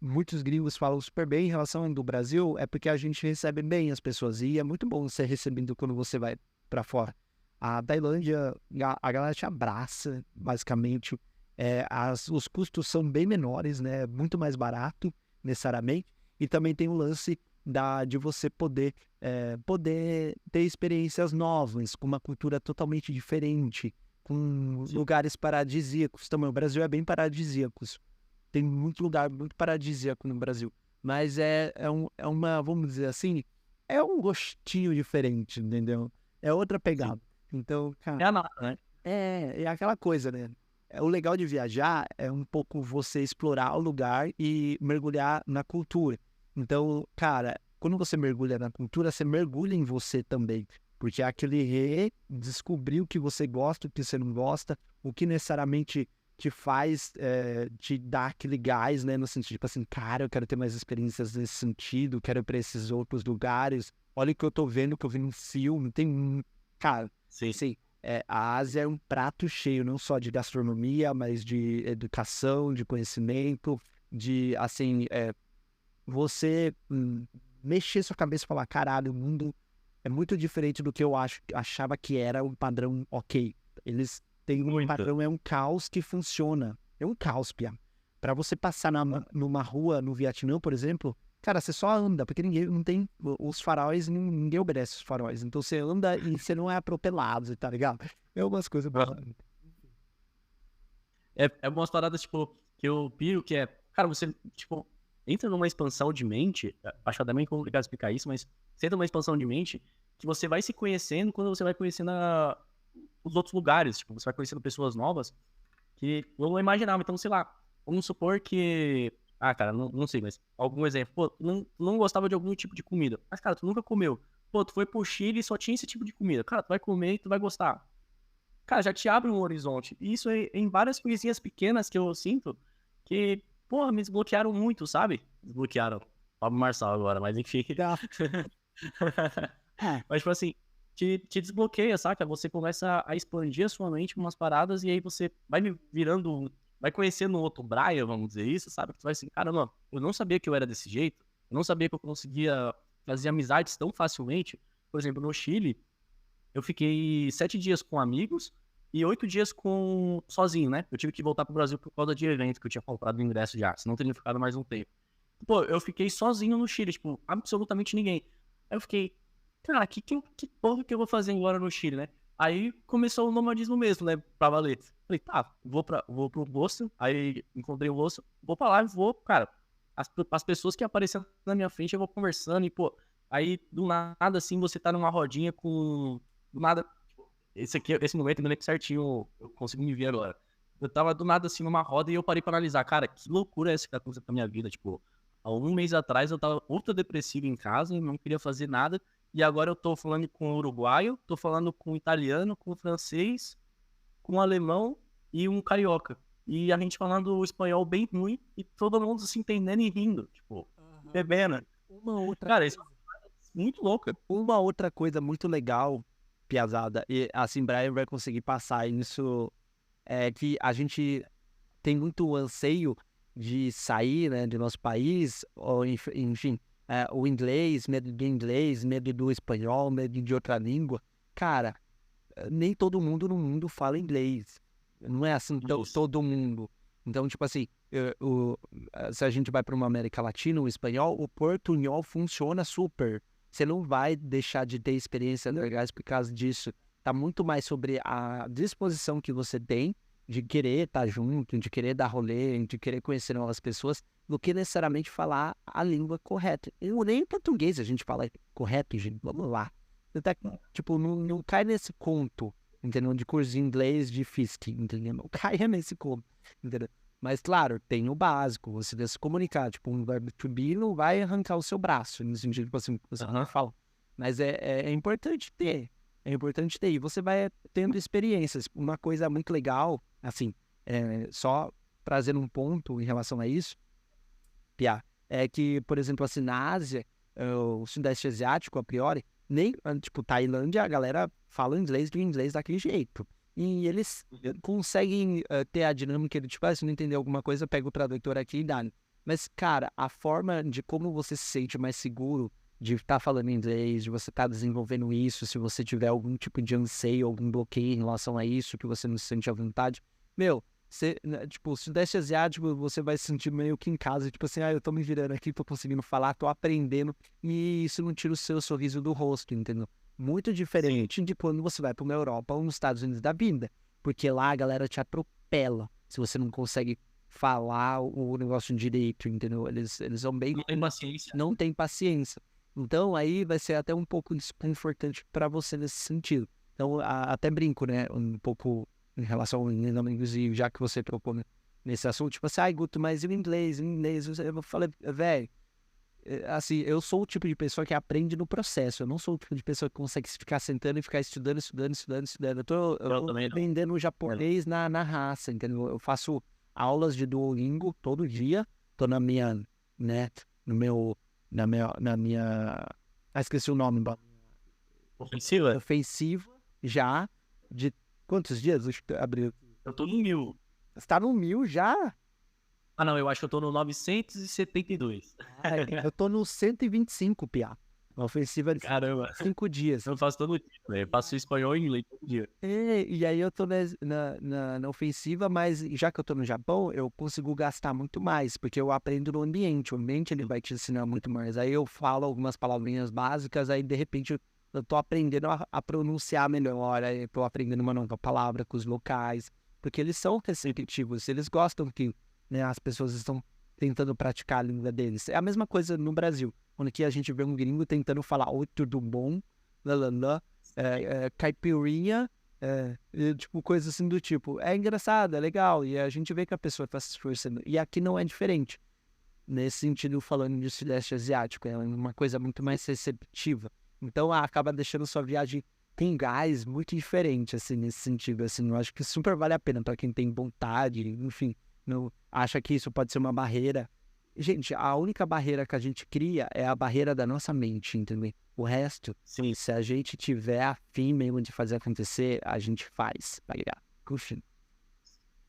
muitos gringos falam super bem em relação ao do Brasil, é porque a gente recebe bem as pessoas e é muito bom ser recebido quando você vai para fora. A Tailândia, a galera te abraça, basicamente. Os custos são bem menores, né? Muito mais barato, necessariamente. E também tem o lance de você poder ter experiências novas, com uma cultura totalmente diferente, com Sim. lugares paradisíacos também. O Brasil é bem paradisíaco. Tem muito lugar muito paradisíaco no Brasil. Mas é uma, vamos dizer assim, é um gostinho diferente, entendeu? É outra Sim. pegada. Então, É cara, a nada, né? é aquela coisa, né? O legal de viajar é um pouco você explorar o lugar e mergulhar na cultura. Então, cara, quando você mergulha na cultura, você mergulha em você também. Porque é aquele descobrir o que você gosta, o que você não gosta, o que necessariamente te faz, te dar aquele gás, né? No sentido, tipo assim, cara, eu quero ter mais experiências nesse sentido, quero ir para esses outros lugares. Olha o que eu tô vendo, que eu vi num filme. Cara, Sim. sim. A Ásia é um prato cheio, não só de gastronomia, mas de educação, de conhecimento, de, assim, você mexer sua cabeça e falar, caralho, o mundo é muito diferente do que eu achava que era um padrão ok. Eles têm um Muito. padrão, é um caos que funciona. É um caos, Pia. Pra você passar numa rua no Vietnã, por exemplo, cara, você só anda, porque ninguém não tem os faróis, ninguém obedece os faróis. Então você anda e você não é atropelado, tá ligado? É umas coisas boas. É umas paradas, tipo, que eu piro, que é, cara, você, tipo, entra numa expansão de mente, acho até meio complicado explicar isso, mas você entra numa expansão de mente que você vai se conhecendo quando você vai conhecendo os outros lugares, tipo, você vai conhecendo pessoas novas que eu não imaginava. Então, sei lá, vamos supor que, cara, não sei, mas algum exemplo, pô, tu não gostava de algum tipo de comida, mas, cara, tu nunca comeu. Pô, tu foi pro Chile e só tinha esse tipo de comida. Cara, tu vai comer e tu vai gostar. Cara, já te abre um horizonte. E isso é em várias coisinhas pequenas que eu sinto que, porra, me desbloquearam muito, sabe? Desbloquearam. Pablo Marçal agora, mas enfim. Tá. É, Mas, tipo assim, te desbloqueia, saca? Você começa a expandir a sua mente com umas paradas e aí você vai virando, vai conhecendo outro Brian, vamos dizer isso, sabe? Que tu vai assim, caramba, eu não sabia que eu era desse jeito, eu não sabia que eu conseguia fazer amizades tão facilmente. Por exemplo, no Chile, eu fiquei 7 dias com amigos e 8 dias sozinho, né? Eu tive que voltar pro Brasil por causa de evento que eu tinha comprado o ingresso já, senão teria ficado mais um tempo. Pô, eu fiquei sozinho no Chile, tipo, absolutamente ninguém. Aí eu fiquei, cara, que porra que eu vou fazer agora no Chile, né? Aí começou o nomadismo mesmo, né? Pra valer. Falei, tá, vou pro hostel, aí encontrei o hostel, vou pra lá e vou, cara, as pessoas que apareceram na minha frente eu vou conversando e, pô, aí do nada, assim, você tá numa rodinha com. Do nada, tipo, esse momento eu me lembro certinho, eu consigo me ver agora. Eu tava do nada, assim, numa roda e eu parei pra analisar, cara, que loucura é essa que tá acontecendo na minha vida, tipo. Há um mês atrás eu tava ultra depressivo em casa, não queria fazer nada. E agora eu tô falando com o uruguaio, tô falando com o italiano, com o francês, com o alemão e um carioca. E a gente falando o espanhol bem ruim e todo mundo se entendendo e rindo, tipo, bebendo. uma outra Cara, isso coisa. é muito louca. Uma outra coisa muito legal, Piazada, e assim, Brian vai conseguir passar isso, é que a gente tem muito anseio de sair, né, do nosso país, ou enfim, o inglês, medo do inglês, medo do espanhol, medo de outra língua. Cara, nem todo mundo no mundo fala inglês. Não é assim Isso. todo mundo. Então, tipo assim, se a gente vai para uma América Latina, o espanhol, o portunhol funciona super. Você não vai deixar de ter experiências legais por causa disso. Tá muito mais sobre a disposição que você tem de querer estar junto, de querer dar rolê, de querer conhecer novas pessoas, do que necessariamente falar a língua correta. Nem em português a gente fala correto, gente. Vamos lá. Você tá, tipo, não cai nesse conto, entendeu? De curso de inglês de Fisk, entendeu? Não caia nesse conto, entendeu? Mas, claro, tem o básico, você deve se comunicar. Tipo, um verbo to be não vai arrancar o seu braço, no sentido, tipo assim, que você Aham. fala. Mas é importante ter. É importante ter. E você vai tendo experiências. Uma coisa muito legal, assim, só trazendo um ponto em relação a isso, Pia, é que, por exemplo, assim, na Ásia, o Sudeste Asiático, a priori, nem, tipo, Tailândia, a galera fala inglês do inglês daquele jeito. E eles conseguem ter a dinâmica de, tipo, se não entender alguma coisa, pega o tradutor aqui e dá. Mas, cara, a forma de como você se sente mais seguro de estar falando inglês, de você estar desenvolvendo isso, se você tiver algum tipo de anseio, algum bloqueio em relação a isso, que você não se sente à vontade, meu, Né, tipo, o Sudeste Asiático, você vai se sentir meio que em casa, tipo assim, eu tô me virando aqui, tô conseguindo falar, tô aprendendo, e isso não tira o seu sorriso do rosto, entendeu? Muito diferente de quando você vai pra uma Europa ou nos Estados Unidos da vida, porque lá a galera te atropela se você não consegue falar o negócio direito, entendeu? Eles são bem... Não tem paciência. Não tem paciência. Então, aí vai ser até um pouco desconfortante para você nesse sentido. Então, até brinco, né? Um pouco em relação ao inglês, e já que você tocou nesse assunto, tipo assim, Guto, mas e o inglês? O inglês? Eu falei, velho, assim, eu sou o tipo de pessoa que aprende no processo. Eu não sou o tipo de pessoa que consegue ficar sentando e ficar estudando. Eu tô também não. aprendendo japonês na raça, entendeu? Eu faço aulas de Duolingo todo dia. Tô na minha, né, na minha... esqueci o nome. Ofensiva? Ofensiva, já, de quantos dias? Abriu. Eu tô no 1000. Você tá no 1000 já? Ah, não, eu acho que eu tô no 972. Eu tô no 125, piá. Uma ofensiva de Caramba. 5 dias. Eu faço todo dia, velho. Eu faço espanhol e inglês todo dia. E aí eu tô na ofensiva, mas já que eu tô no Japão, eu consigo gastar muito mais, porque eu aprendo no ambiente. O ambiente ele vai te ensinar muito mais. Aí eu falo algumas palavrinhas básicas, aí de repente eu tô aprendendo a pronunciar melhor, aí eu tô aprendendo uma nova palavra com os locais, porque eles são receptivos, eles gostam que, né, as pessoas estão tentando praticar a língua deles. É a mesma coisa no Brasil, quando aqui a gente vê um gringo tentando falar oi, tudo bom, lalala, caipirinha, tipo, coisa assim do tipo. É engraçado, é legal, e a gente vê que a pessoa tá se esforçando. E aqui não é diferente, nesse sentido, falando de Sudeste Asiático, é uma coisa muito mais receptiva. Então, acaba deixando sua viagem com gás muito diferente, assim, nesse sentido, assim. Eu acho que super vale a pena para quem tem vontade, enfim, não acha que isso pode ser uma barreira. Gente, a única barreira que a gente cria é a barreira da nossa mente, entendeu? O resto, Sim. se a gente tiver afim mesmo de fazer acontecer, a gente faz, tá ligado? Curtindo.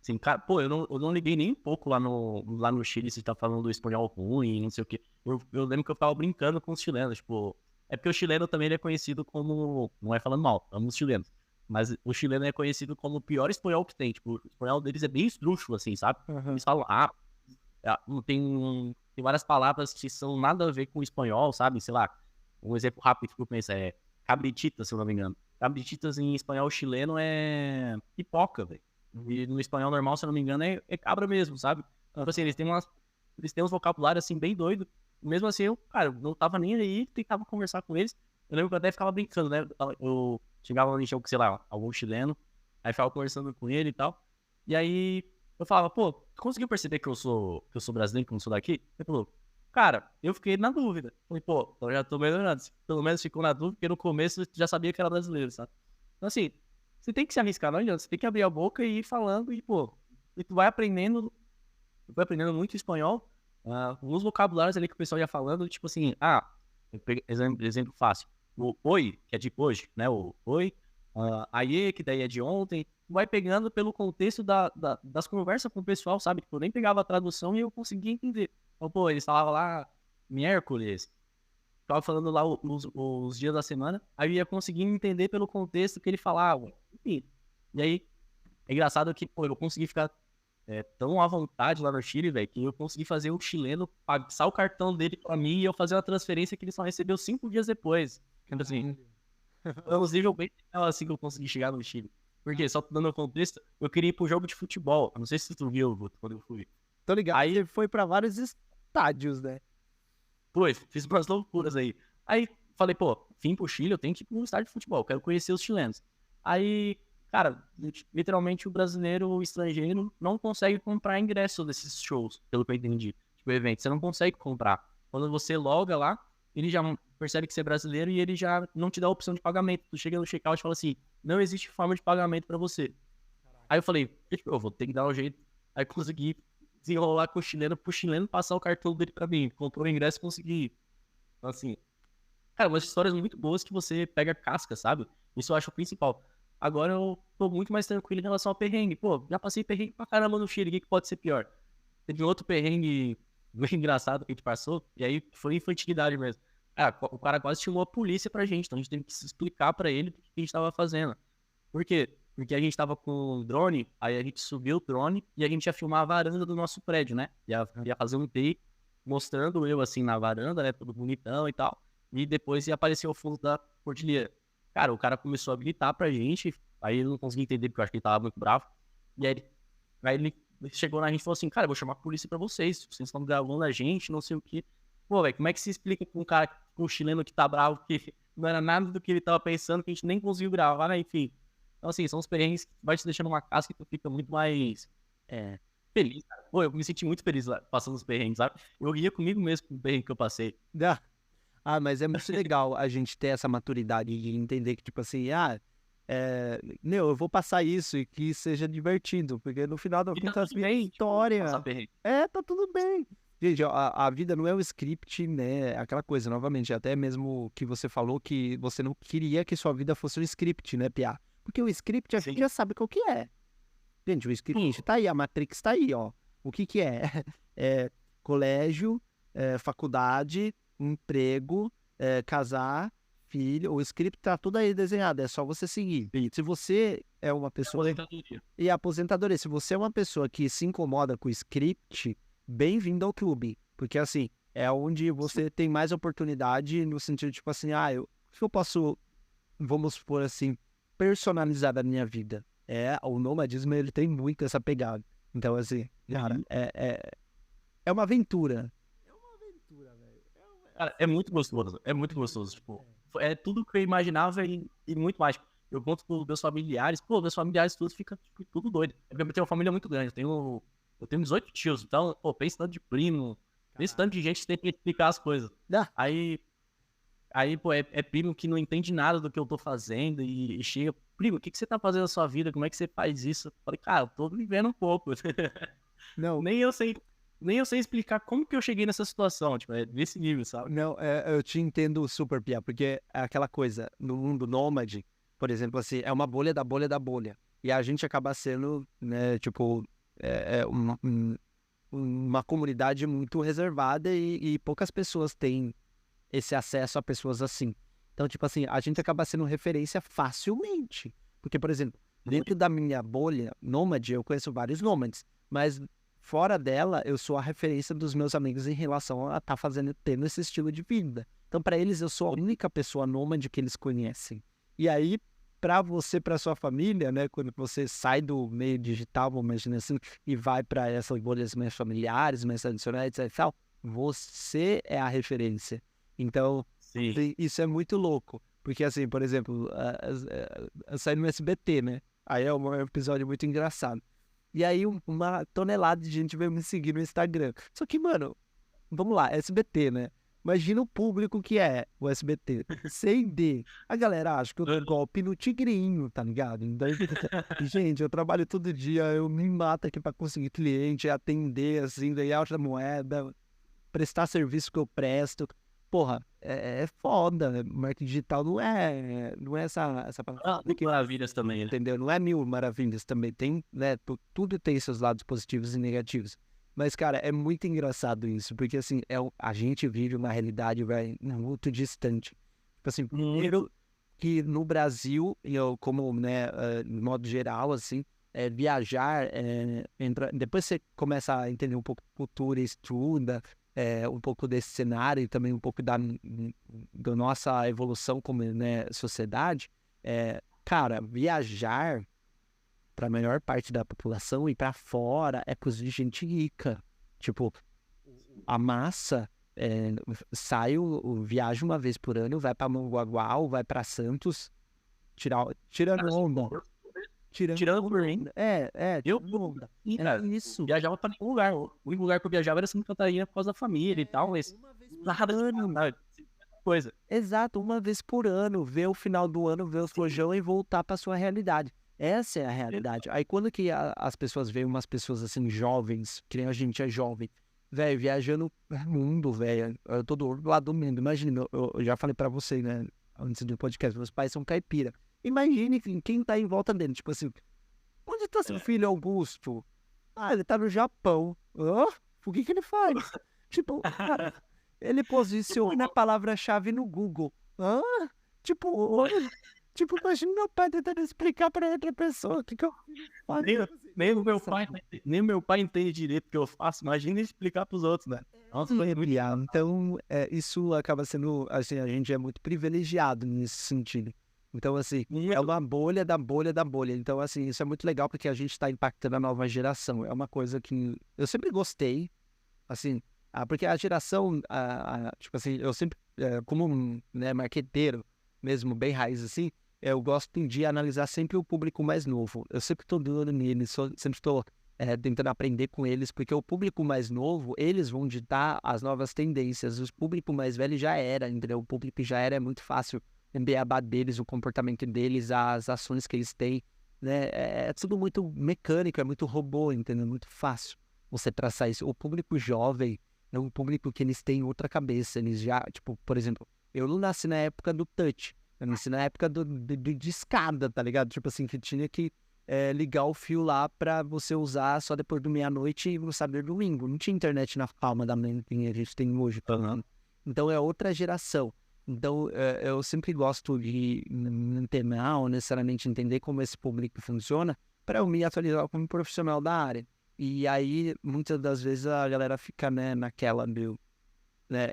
Sim, cara, pô, eu não liguei nem um pouco lá no Chile, você tá falando do espanhol ruim, não sei o quê. Eu lembro que eu ficava brincando com os chilenos, tipo... É porque o chileno também ele é conhecido como... Não é falando mal, amo os chilenos. Mas o chileno é conhecido como o pior espanhol que tem. Tipo, o espanhol deles é bem esdrúxulo, assim, sabe? Eles falam, tem várias palavras que são nada a ver com o espanhol, sabe? Sei lá, um exemplo rápido que eu penso é cabrititas, se eu não me engano. Cabrititas em espanhol chileno é pipoca, velho. E no espanhol normal, se eu não me engano, é cabra mesmo, sabe? Tipo assim, eles têm uns vocabulários assim bem doido. Mesmo assim, cara, não tava nem aí, tentava conversar com eles. Eu lembro que eu até ficava brincando, né? Eu chegava no show com, sei lá, algum chileno, aí ficava conversando com ele e tal. E aí eu falava, pô, conseguiu perceber que eu sou brasileiro, que eu não sou daqui? Ele falou, cara, eu fiquei na dúvida. Falei, pô, eu já tô melhorando. Pelo menos ficou na dúvida, porque no começo eu já sabia que era brasileiro, sabe? Então, assim, você tem que se arriscar, não adianta. Você tem que abrir a boca e ir falando e, pô, e tu vai aprendendo muito espanhol. Uns vocabulários ali que o pessoal ia falando, tipo assim, exemplo fácil. O oi, que é de hoje, né? O oi. Aie, que daí é de ontem. Vai pegando pelo contexto das conversas com o pessoal, sabe? Tipo, eu nem pegava a tradução e eu conseguia entender. Então, pô, eles falavam lá miércoles. Tava falando lá os dias da semana. Aí eu ia conseguindo entender pelo contexto que ele falava. Enfim. E aí, é engraçado que, pô, eu consegui ficar tão à vontade lá no Chile, velho, que eu consegui fazer o chileno passar o cartão dele pra mim e eu fazer uma transferência que ele só recebeu 5 dias depois. Então, assim, foi um nível bem legal, assim, que eu consegui chegar no Chile. Porque, só dando contexto, eu queria ir pro jogo de futebol. Não sei se tu viu, Guto, quando eu fui. Tô ligado. Aí, Você foi pra vários estádios, né? fiz umas loucuras aí. Aí, falei, pô, vim pro Chile, eu tenho que ir pro estádio de futebol, quero conhecer os chilenos. Aí, cara, literalmente o brasileiro, o estrangeiro, não consegue comprar ingresso desses shows, pelo que eu entendi. Tipo, evento, você não consegue comprar. Quando você loga lá, ele já percebe que você é brasileiro e ele já não te dá a opção de pagamento. Tu chega no checkout e fala assim, não existe forma de pagamento pra você. Aí eu falei, eu vou ter que dar um jeito. Aí consegui desenrolar com o chileno, pro chileno passar o cartão dele pra mim. Comprou o ingresso e consegui. Então, assim, cara, umas histórias muito boas que você pega casca, sabe? Isso eu acho o principal. Agora eu tô muito mais tranquilo em relação ao perrengue. Pô, já passei perrengue pra caramba no Chile, o que pode ser pior? Teve outro perrengue bem engraçado que a gente passou, e aí foi infantilidade mesmo. O cara quase chamou a polícia pra gente, então a gente teve que se explicar pra ele o que a gente tava fazendo. Por quê? porque a gente tava com o drone, aí a gente subiu o drone e a gente ia filmar a varanda do nosso prédio, né? Ia fazer um take mostrando eu, assim, na varanda, né? Tudo bonitão e tal. E depois ia aparecer o fundo da cordilheira. Cara, o cara começou a gritar pra gente, aí eu não consegui entender, porque eu acho que ele tava muito bravo. E aí ele chegou na gente e falou assim, cara, eu vou chamar a polícia pra vocês estão gravando a gente, não sei o quê. Pô, velho, como é que se explica pra um cara, pra um chileno que tá bravo, que não era nada do que ele tava pensando, que a gente nem conseguiu gravar, né? Enfim. Então, assim, são os perrengues que vai te deixando numa casa que tu fica muito mais feliz, cara. Pô, eu me senti muito feliz lá, passando os perrengues, sabe? Eu ria comigo mesmo com o perrengue que eu passei. Mas é muito legal a gente ter essa maturidade de entender que, tipo assim, eu vou passar isso e que seja divertido, porque no final da E tá contas, tudo bem, história. passar perrengue. Tá tudo bem. Gente, a vida não é um script, né? Aquela coisa, novamente, até mesmo que você falou que você não queria que sua vida fosse um script, né, Piá? Porque o script a gente já sabe qual que é. Gente, o script tá aí, a Matrix tá aí, ó. O que que é? É colégio, faculdade, emprego, casar, filho. O script tá tudo aí desenhado, é só você seguir. Se você é uma pessoa... Aposentadoria. E aposentadoria. Se você é uma pessoa que se incomoda com o script, bem-vindo ao clube. Porque, assim, é onde você tem mais oportunidade no sentido, tipo assim, o que eu posso, vamos supor assim, personalizar a minha vida? O nomadismo, ele tem muito essa pegada. Então, assim, cara, é uma aventura. É uma aventura, velho. Cara, é muito gostoso. É muito gostoso. Tipo, é tudo que eu imaginava e muito mais. Eu conto com meus familiares. Pô, meus familiares todos ficam tipo, tudo doido. Eu tenho uma família muito grande. Eu tenho 18 tios. Então, pô, pensa tanto de primo. Pensa tanto de gente que tem que explicar as coisas. Aí, pô, é primo que não entende nada do que eu tô fazendo e chega, primo, o que você tá fazendo na sua vida? Como é que você faz isso? Eu falei, cara, eu tô vivendo um pouco. Não. Nem eu sei explicar como que eu cheguei nessa situação, tipo, é desse nível, sabe? Não, eu te entendo super, Pia, porque é aquela coisa, no mundo nômade, por exemplo, assim, é uma bolha da bolha da bolha. E a gente acaba sendo, né, tipo, uma comunidade muito reservada e poucas pessoas têm esse acesso a pessoas assim. Então, tipo assim, a gente acaba sendo referência facilmente. Porque, por exemplo, dentro da minha bolha nômade, eu conheço vários nômades, mas fora dela, eu sou a referência dos meus amigos em relação a estar tendo esse estilo de vida. Então, para eles, eu sou a única pessoa nômade que eles conhecem. E aí, para você, para sua família, né, quando você sai do meio digital, vamos imaginar assim, e vai para essas bolhas mais familiares, mais tradicionais, etc. Tal, você é a referência. Então, isso é muito louco. Porque, assim, por exemplo, sai no SBT, né? Aí é um episódio muito engraçado. E aí, uma tonelada de gente veio me seguir no Instagram. Só que, mano, vamos lá, SBT, né? Imagina o público que é o SBT. C&D. A galera acha que eu dou golpe no tigrinho, tá ligado? Então, gente, eu trabalho todo dia, eu me mato aqui pra conseguir cliente, atender, assim, daí alta moeda, prestar serviço que eu presto. Porra, é foda. Marketing digital não é essa palavra. Que maravilhas também, né? Entendeu? Não é mil maravilhas também. Tem, né? Tudo tem seus lados positivos e negativos. Mas, cara, é muito engraçado isso. Porque, assim, a gente vive uma realidade, velho, muito distante. Tipo assim, primeiro que no Brasil, como, né, de modo geral, assim, viajar, depois você começa a entender um pouco de cultura, estuda, um pouco desse cenário e também um pouco da nossa evolução como, né, sociedade, cara, viajar para a maior parte da população e para fora é coisa de gente rica. Tipo, a massa viaja uma vez por ano, vai para Mongaguá, vai para Santos, tirando onda. Tirando por mim. Isso. Viajava pra nenhum lugar. O único lugar que eu viajava era Santa Catarina por causa da família e tal, mas nada coisa. Exato, uma vez por ano, ver o final do ano, ver o flojão e voltar pra sua realidade. Essa é a realidade. Aí quando que as pessoas veem umas pessoas assim, jovens, que nem a gente é jovem, velho, viajando o mundo, velho, eu tô do outro lado do mundo. Imagina, eu já falei pra você, né, antes do podcast, meus pais são caipira. Imagine quem tá em volta dele, tipo assim, onde tá seu filho Augusto? Ele tá no Japão. O que ele faz? Tipo, cara, ele posiciona a palavra-chave no Google. Tipo, Tipo, imagina meu pai tentando explicar pra outra pessoa o que eu faço. Nem o meu pai entende direito o que eu faço. Imagina explicar pros outros, né? Nossa, foi muito Então, isso acaba sendo, assim, a gente é muito privilegiado nesse sentido. Então, assim, é uma bolha da bolha da bolha. Então, assim, isso é muito legal porque a gente está impactando a nova geração. É uma coisa que eu sempre gostei, assim, porque a geração, tipo assim, eu sempre, como né, marqueteiro, mesmo bem raiz assim, eu gosto de analisar sempre o público mais novo. Eu sempre estou dando neles, sempre estou tentando aprender com eles, porque o público mais novo, eles vão ditar as novas tendências. O público mais velho já era, entendeu? O público já era, é muito fácil o beabá deles, o comportamento deles, as ações que eles têm, né? É tudo muito mecânico, é muito robô, entendeu? Muito fácil você traçar isso. O público jovem é um público que eles têm outra cabeça. Eles já, tipo, por exemplo, eu não nasci na época do touch. Eu nasci na época de escada, tá ligado? Tipo assim, que tinha que ligar o fio lá pra você usar só depois do meia-noite e no sábado e domingo. Não tinha internet na palma da mão que a gente tem hoje. Aham. Então é outra geração. Então eu sempre gosto de não antenar ou necessariamente entender como esse público funciona para eu me atualizar como profissional da área. E aí, muitas das vezes, a galera fica, né, naquela né,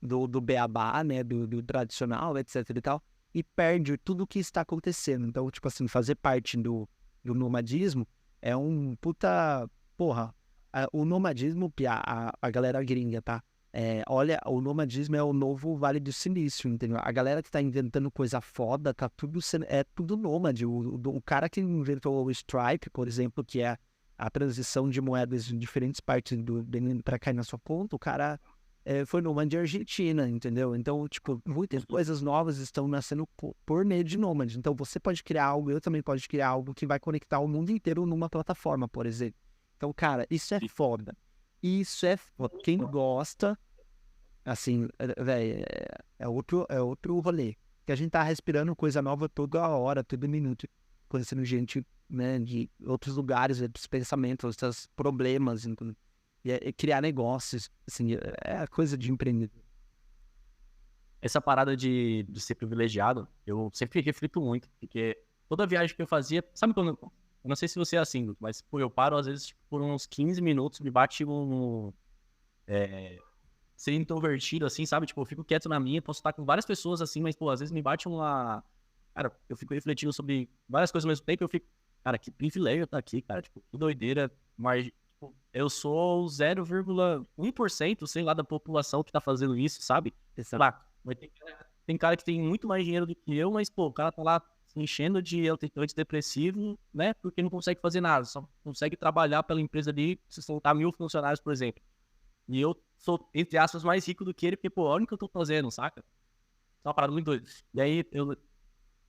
do beabá, né, do tradicional, etc e tal, e perde tudo o que está acontecendo. Então, tipo assim, fazer parte do nomadismo é um puta... Porra, o nomadismo, a galera gringa, tá? Olha, o nomadismo é o novo Vale do Silício, entendeu? A galera que tá inventando coisa foda, tá tudo sendo... É tudo nômade. O cara que inventou o Stripe, por exemplo, que é a transição de moedas em diferentes partes para cair na sua conta, o cara foi nômade Argentina, entendeu? Então, tipo, muitas coisas novas estão nascendo por meio de nômade. Então, você pode criar algo, eu também posso criar algo que vai conectar o mundo inteiro numa plataforma, por exemplo. Então, cara, isso é foda. Isso é foda. Quem gosta, assim, velho, é outro rolê. Que a gente tá respirando coisa nova toda hora, todo minuto, conhecendo gente, né, de outros lugares, outros pensamentos, outros problemas, então, e criar negócios, assim, é a coisa de empreendedor. Essa parada de ser privilegiado, eu sempre reflito muito, porque toda viagem que eu fazia, sabe quando... Eu não sei se você é assim, mas pô, eu paro às vezes tipo, por uns 15 minutos, me bate ser introvertido, assim, sabe? Tipo, eu fico quieto na minha, posso estar com várias pessoas assim, mas, pô, às vezes me bate uma... Cara, eu fico refletindo sobre várias coisas ao mesmo tempo, eu fico, cara, que privilégio estar aqui, cara, tipo, que doideira, mas, tipo, eu sou 0,1%, sei lá, da população que tá fazendo isso, sabe? Sei lá, mas tem cara que tem muito mais dinheiro do que eu, mas, pô, o cara tá lá se enchendo de antidepressivo, né? Porque não consegue fazer nada, só consegue trabalhar pela empresa ali, se soltar 1.000 funcionários, por exemplo. E eu sou, entre aspas, mais rico do que ele, porque, pô, olha o que eu tô fazendo, saca? É uma parada muito doida. E aí,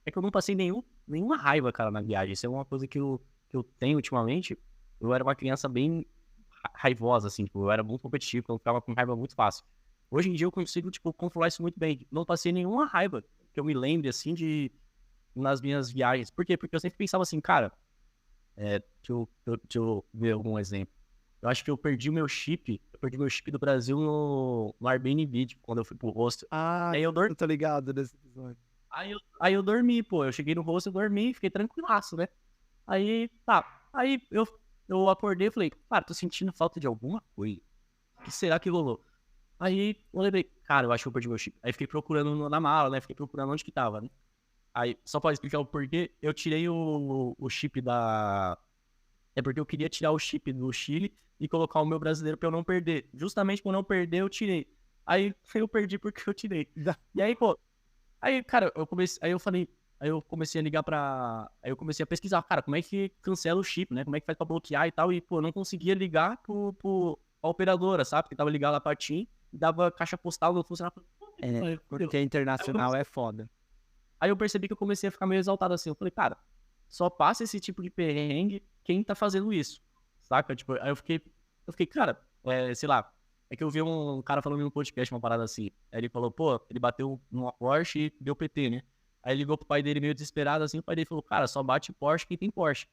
é que eu não passei nenhuma raiva, cara, na viagem. Isso é uma coisa que eu tenho ultimamente. Eu era uma criança bem raivosa, assim, tipo, eu era muito competitivo, então eu ficava com raiva muito fácil. Hoje em dia eu consigo, tipo, controlar isso muito bem. Não passei nenhuma raiva que eu me lembre, assim, nas minhas viagens. Por quê? Porque eu sempre pensava assim, cara, deixa eu ver algum exemplo. Eu acho que eu perdi o meu chip do Brasil no Airbnb, tipo, quando eu fui pro hostel. Aí eu Eu tô ligado nesse episódio. Aí eu dormi, pô. Eu cheguei no hostel, dormi, fiquei tranquilaço, né? Aí, tá. Aí eu acordei e falei, cara, tô sentindo falta de alguma coisa. O que será que rolou? Aí eu lembrei, cara, eu acho que eu perdi meu chip. Aí fiquei procurando na mala, né? Fiquei procurando onde que tava, né? Aí, só pra explicar o porquê, eu tirei o chip da... É porque eu queria tirar o chip do Chile e colocar o meu brasileiro pra eu não perder. Justamente por não perder, eu tirei. Aí eu perdi porque eu tirei. E aí, pô, aí, cara, aí eu comecei a ligar pra... Aí eu comecei a pesquisar, cara, como é que cancela o chip, né? Como é que faz pra bloquear e tal. E, pô, eu não conseguia ligar pra operadora, sabe? Porque tava ligado lá pra TIM e dava caixa postal, não funcionava. Porque a internacional é foda. Aí eu percebi que eu comecei a ficar meio exaltado assim. Eu falei, cara, só passa esse tipo de perrengue quem tá fazendo isso, saca? Tipo, aí eu fiquei, cara, sei lá, é que eu vi um cara falando no podcast uma parada assim. Aí ele falou, pô, ele bateu numa Porsche e deu PT, né? Aí ele ligou pro pai dele meio desesperado assim, o pai dele falou, cara, só bate Porsche quem tem Porsche.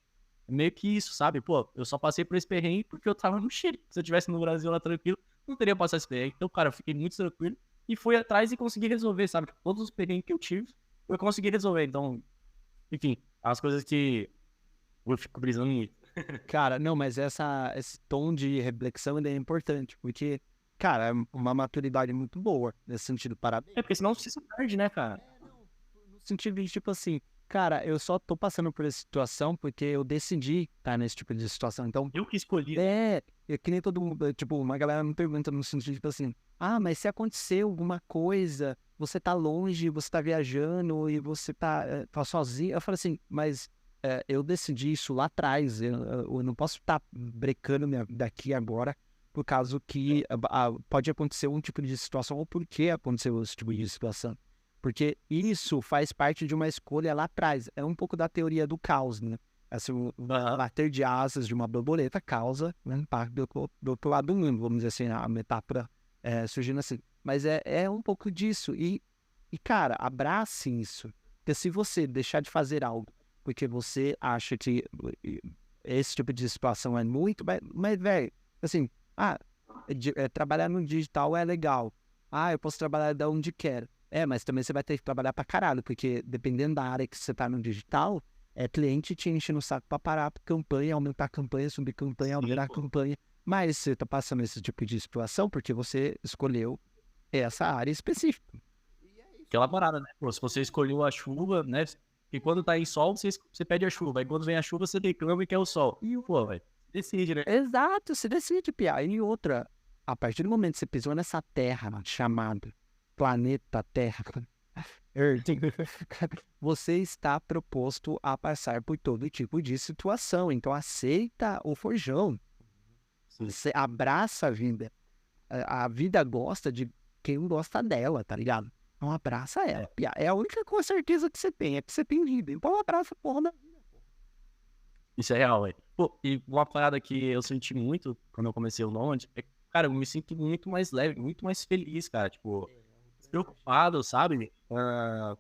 É meio que isso, sabe? Pô, eu só passei por esse perrengue porque eu tava no Chile. Se eu tivesse no Brasil lá tranquilo, não teria passado esse perrengue. Então, cara, eu fiquei muito tranquilo e fui atrás e consegui resolver, sabe? Todos os perrengues que eu tive, eu consegui resolver. Então, Enfim, as coisas que eu fico brisando muito. Cara, não, mas esse tom de reflexão ainda é importante, porque, cara, é uma maturidade muito boa nesse sentido. Parabéns. É porque senão você se perde, né, cara? No sentido de, tipo assim, cara, eu só tô passando por essa situação porque eu decidi estar nesse tipo de situação. Então, Eu que escolhi. é que nem todo mundo, tipo, uma galera me pergunta no sentido, tipo assim, ah, mas se acontecer alguma coisa, você tá longe, você tá viajando e você tá sozinho. Eu falo assim, mas eu decidi isso lá atrás, eu não posso estar brecando minha vida aqui agora por causa que pode acontecer um tipo de situação ou por que aconteceu esse tipo de situação. Porque isso faz parte de uma escolha lá atrás. É um pouco da teoria do caos, né? Assim, o bater de asas de uma borboleta causa um impacto do outro lado do mundo, vamos dizer assim, a metáfora surgindo assim. Mas é um pouco disso. E, cara, abrace isso. Porque se você deixar de fazer algo porque você acha que esse tipo de situação é muito... Mas velho, assim, trabalhar no digital é legal. Ah, eu posso trabalhar de onde quero. Mas também você vai ter que trabalhar pra caralho, porque dependendo da área que você tá no digital, cliente te enchendo o saco pra parar a campanha, aumentar a campanha, subir campanha, aumentar a campanha. Mas você tá passando esse tipo de situação porque você escolheu essa área específica. Aquela parada, né? Pô, se você escolheu a chuva, né? E quando tá em sol, você pede a chuva. Aí quando vem a chuva, você reclama e quer o sol. E, pô, velho, decide, né? Exato, você decide, Pia. E outra, a partir do momento que você pisou nessa terra chamada planeta Terra, Earth, você está proposto a passar por todo tipo de situação. Então aceita o forjão. Sim. Você abraça a vida. A vida gosta de quem gosta dela, tá ligado? Então abraça ela. Pia. É a única certeza que você tem, é que você tem vida. Então abraça a porra da vida. Isso é real, velho. Pô, e uma parada que eu senti muito quando eu comecei o Nômade é que, cara, eu me sinto muito mais leve, muito mais feliz, cara. Tipo, preocupado, sabe?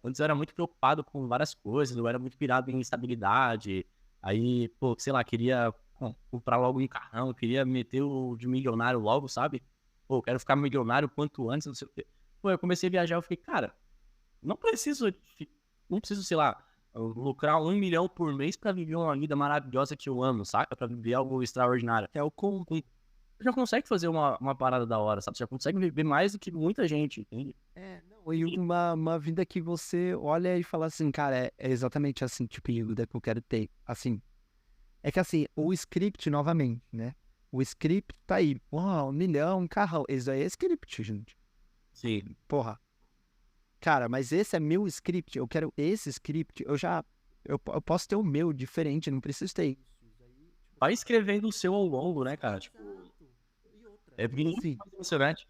Antes eu era muito preocupado com várias coisas, eu era muito pirado em estabilidade. Aí, pô, sei lá, queria comprar logo um carrão, queria meter o de milionário logo, sabe? Pô, quero ficar milionário quanto antes, não sei o quê. Pô, eu comecei a viajar, eu fiquei, cara, não preciso, não preciso, sei lá, lucrar 1 milhão por mês pra viver uma vida maravilhosa que eu amo, saca? Pra viver algo extraordinário. É o com Você já consegue fazer uma parada da hora, sabe? Você já consegue viver mais do que muita gente, entende? Não, e uma vida que você olha e fala assim, cara, é exatamente assim, tipo, de vida que eu quero ter. Assim, é que assim, o script, novamente, né? O script tá aí, uau, 1 milhão, um carrão. Esse aí é script, gente. Sim. Porra. Cara, mas esse é meu script, eu quero esse script, eu posso ter o meu diferente, não preciso ter. Vai escrevendo o seu ao longo, né, cara? Tipo, é muito Sim. mais emocionante.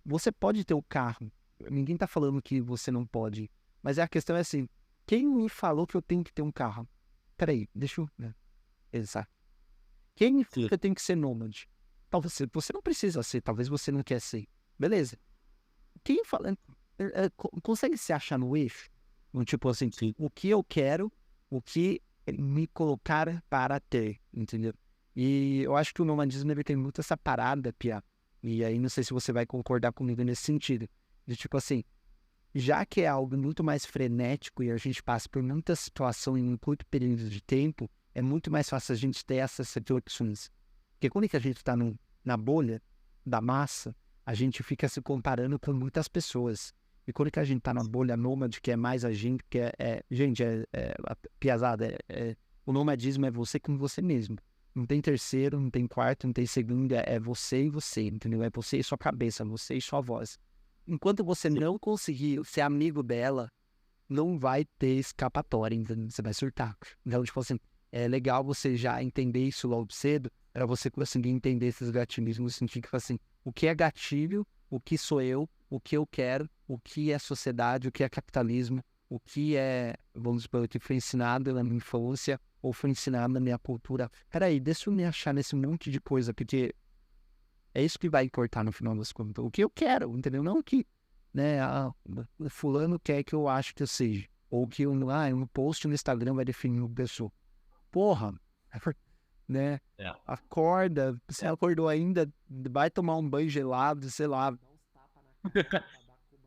Você pode ter o carro. Ninguém tá falando que você não pode. Mas a questão é assim, quem me falou que eu tenho que ter um carro? Peraí, deixa eu... Né? Exato. Quem me falou Sim. que eu tenho que ser nômade? Talvez você não precisa ser, talvez você não quer ser. Beleza. Quem fala... consegue se achar no eixo? No tipo assim, Sim. o que eu quero, o que me colocar para ter, entendeu? E eu acho que o nomadismo ele tem muito essa parada, Pia. E aí não sei se você vai concordar comigo nesse sentido. De tipo assim, já que é algo muito mais frenético e a gente passa por muita situação em um curto período de tempo, é muito mais fácil a gente ter essas reflexões. Porque quando é que a gente está na bolha da massa, a gente fica se comparando com muitas pessoas. E quando é que a gente está na bolha nômade, que é mais a gente, que piazada, o nomadismo é você com você mesmo. Não tem terceiro, não tem quarto, não tem segundo, é você e você, entendeu? É você e sua cabeça, você e sua voz. Enquanto você não conseguir ser amigo dela, não vai ter escapatória, entendeu? Você vai surtar. Então, tipo assim, é legal você já entender isso logo cedo, para você conseguir entender esses gatilhos no sentido que, assim, o que é gatilho, o que sou eu, o que eu quero, o que é sociedade, o que é capitalismo, o que é, vamos supor, o que foi ensinado na minha infância, ou foi ensinado na minha cultura. Peraí, deixa eu me achar nesse monte de coisa, porque é isso que vai importar no final das contas. O que eu quero, entendeu? Não o que, né, fulano quer que eu acho que eu seja. Ou que um post no Instagram vai definir uma pessoa. Porra, né? É. Acorda, você acordou ainda, vai tomar um banho gelado, sei lá.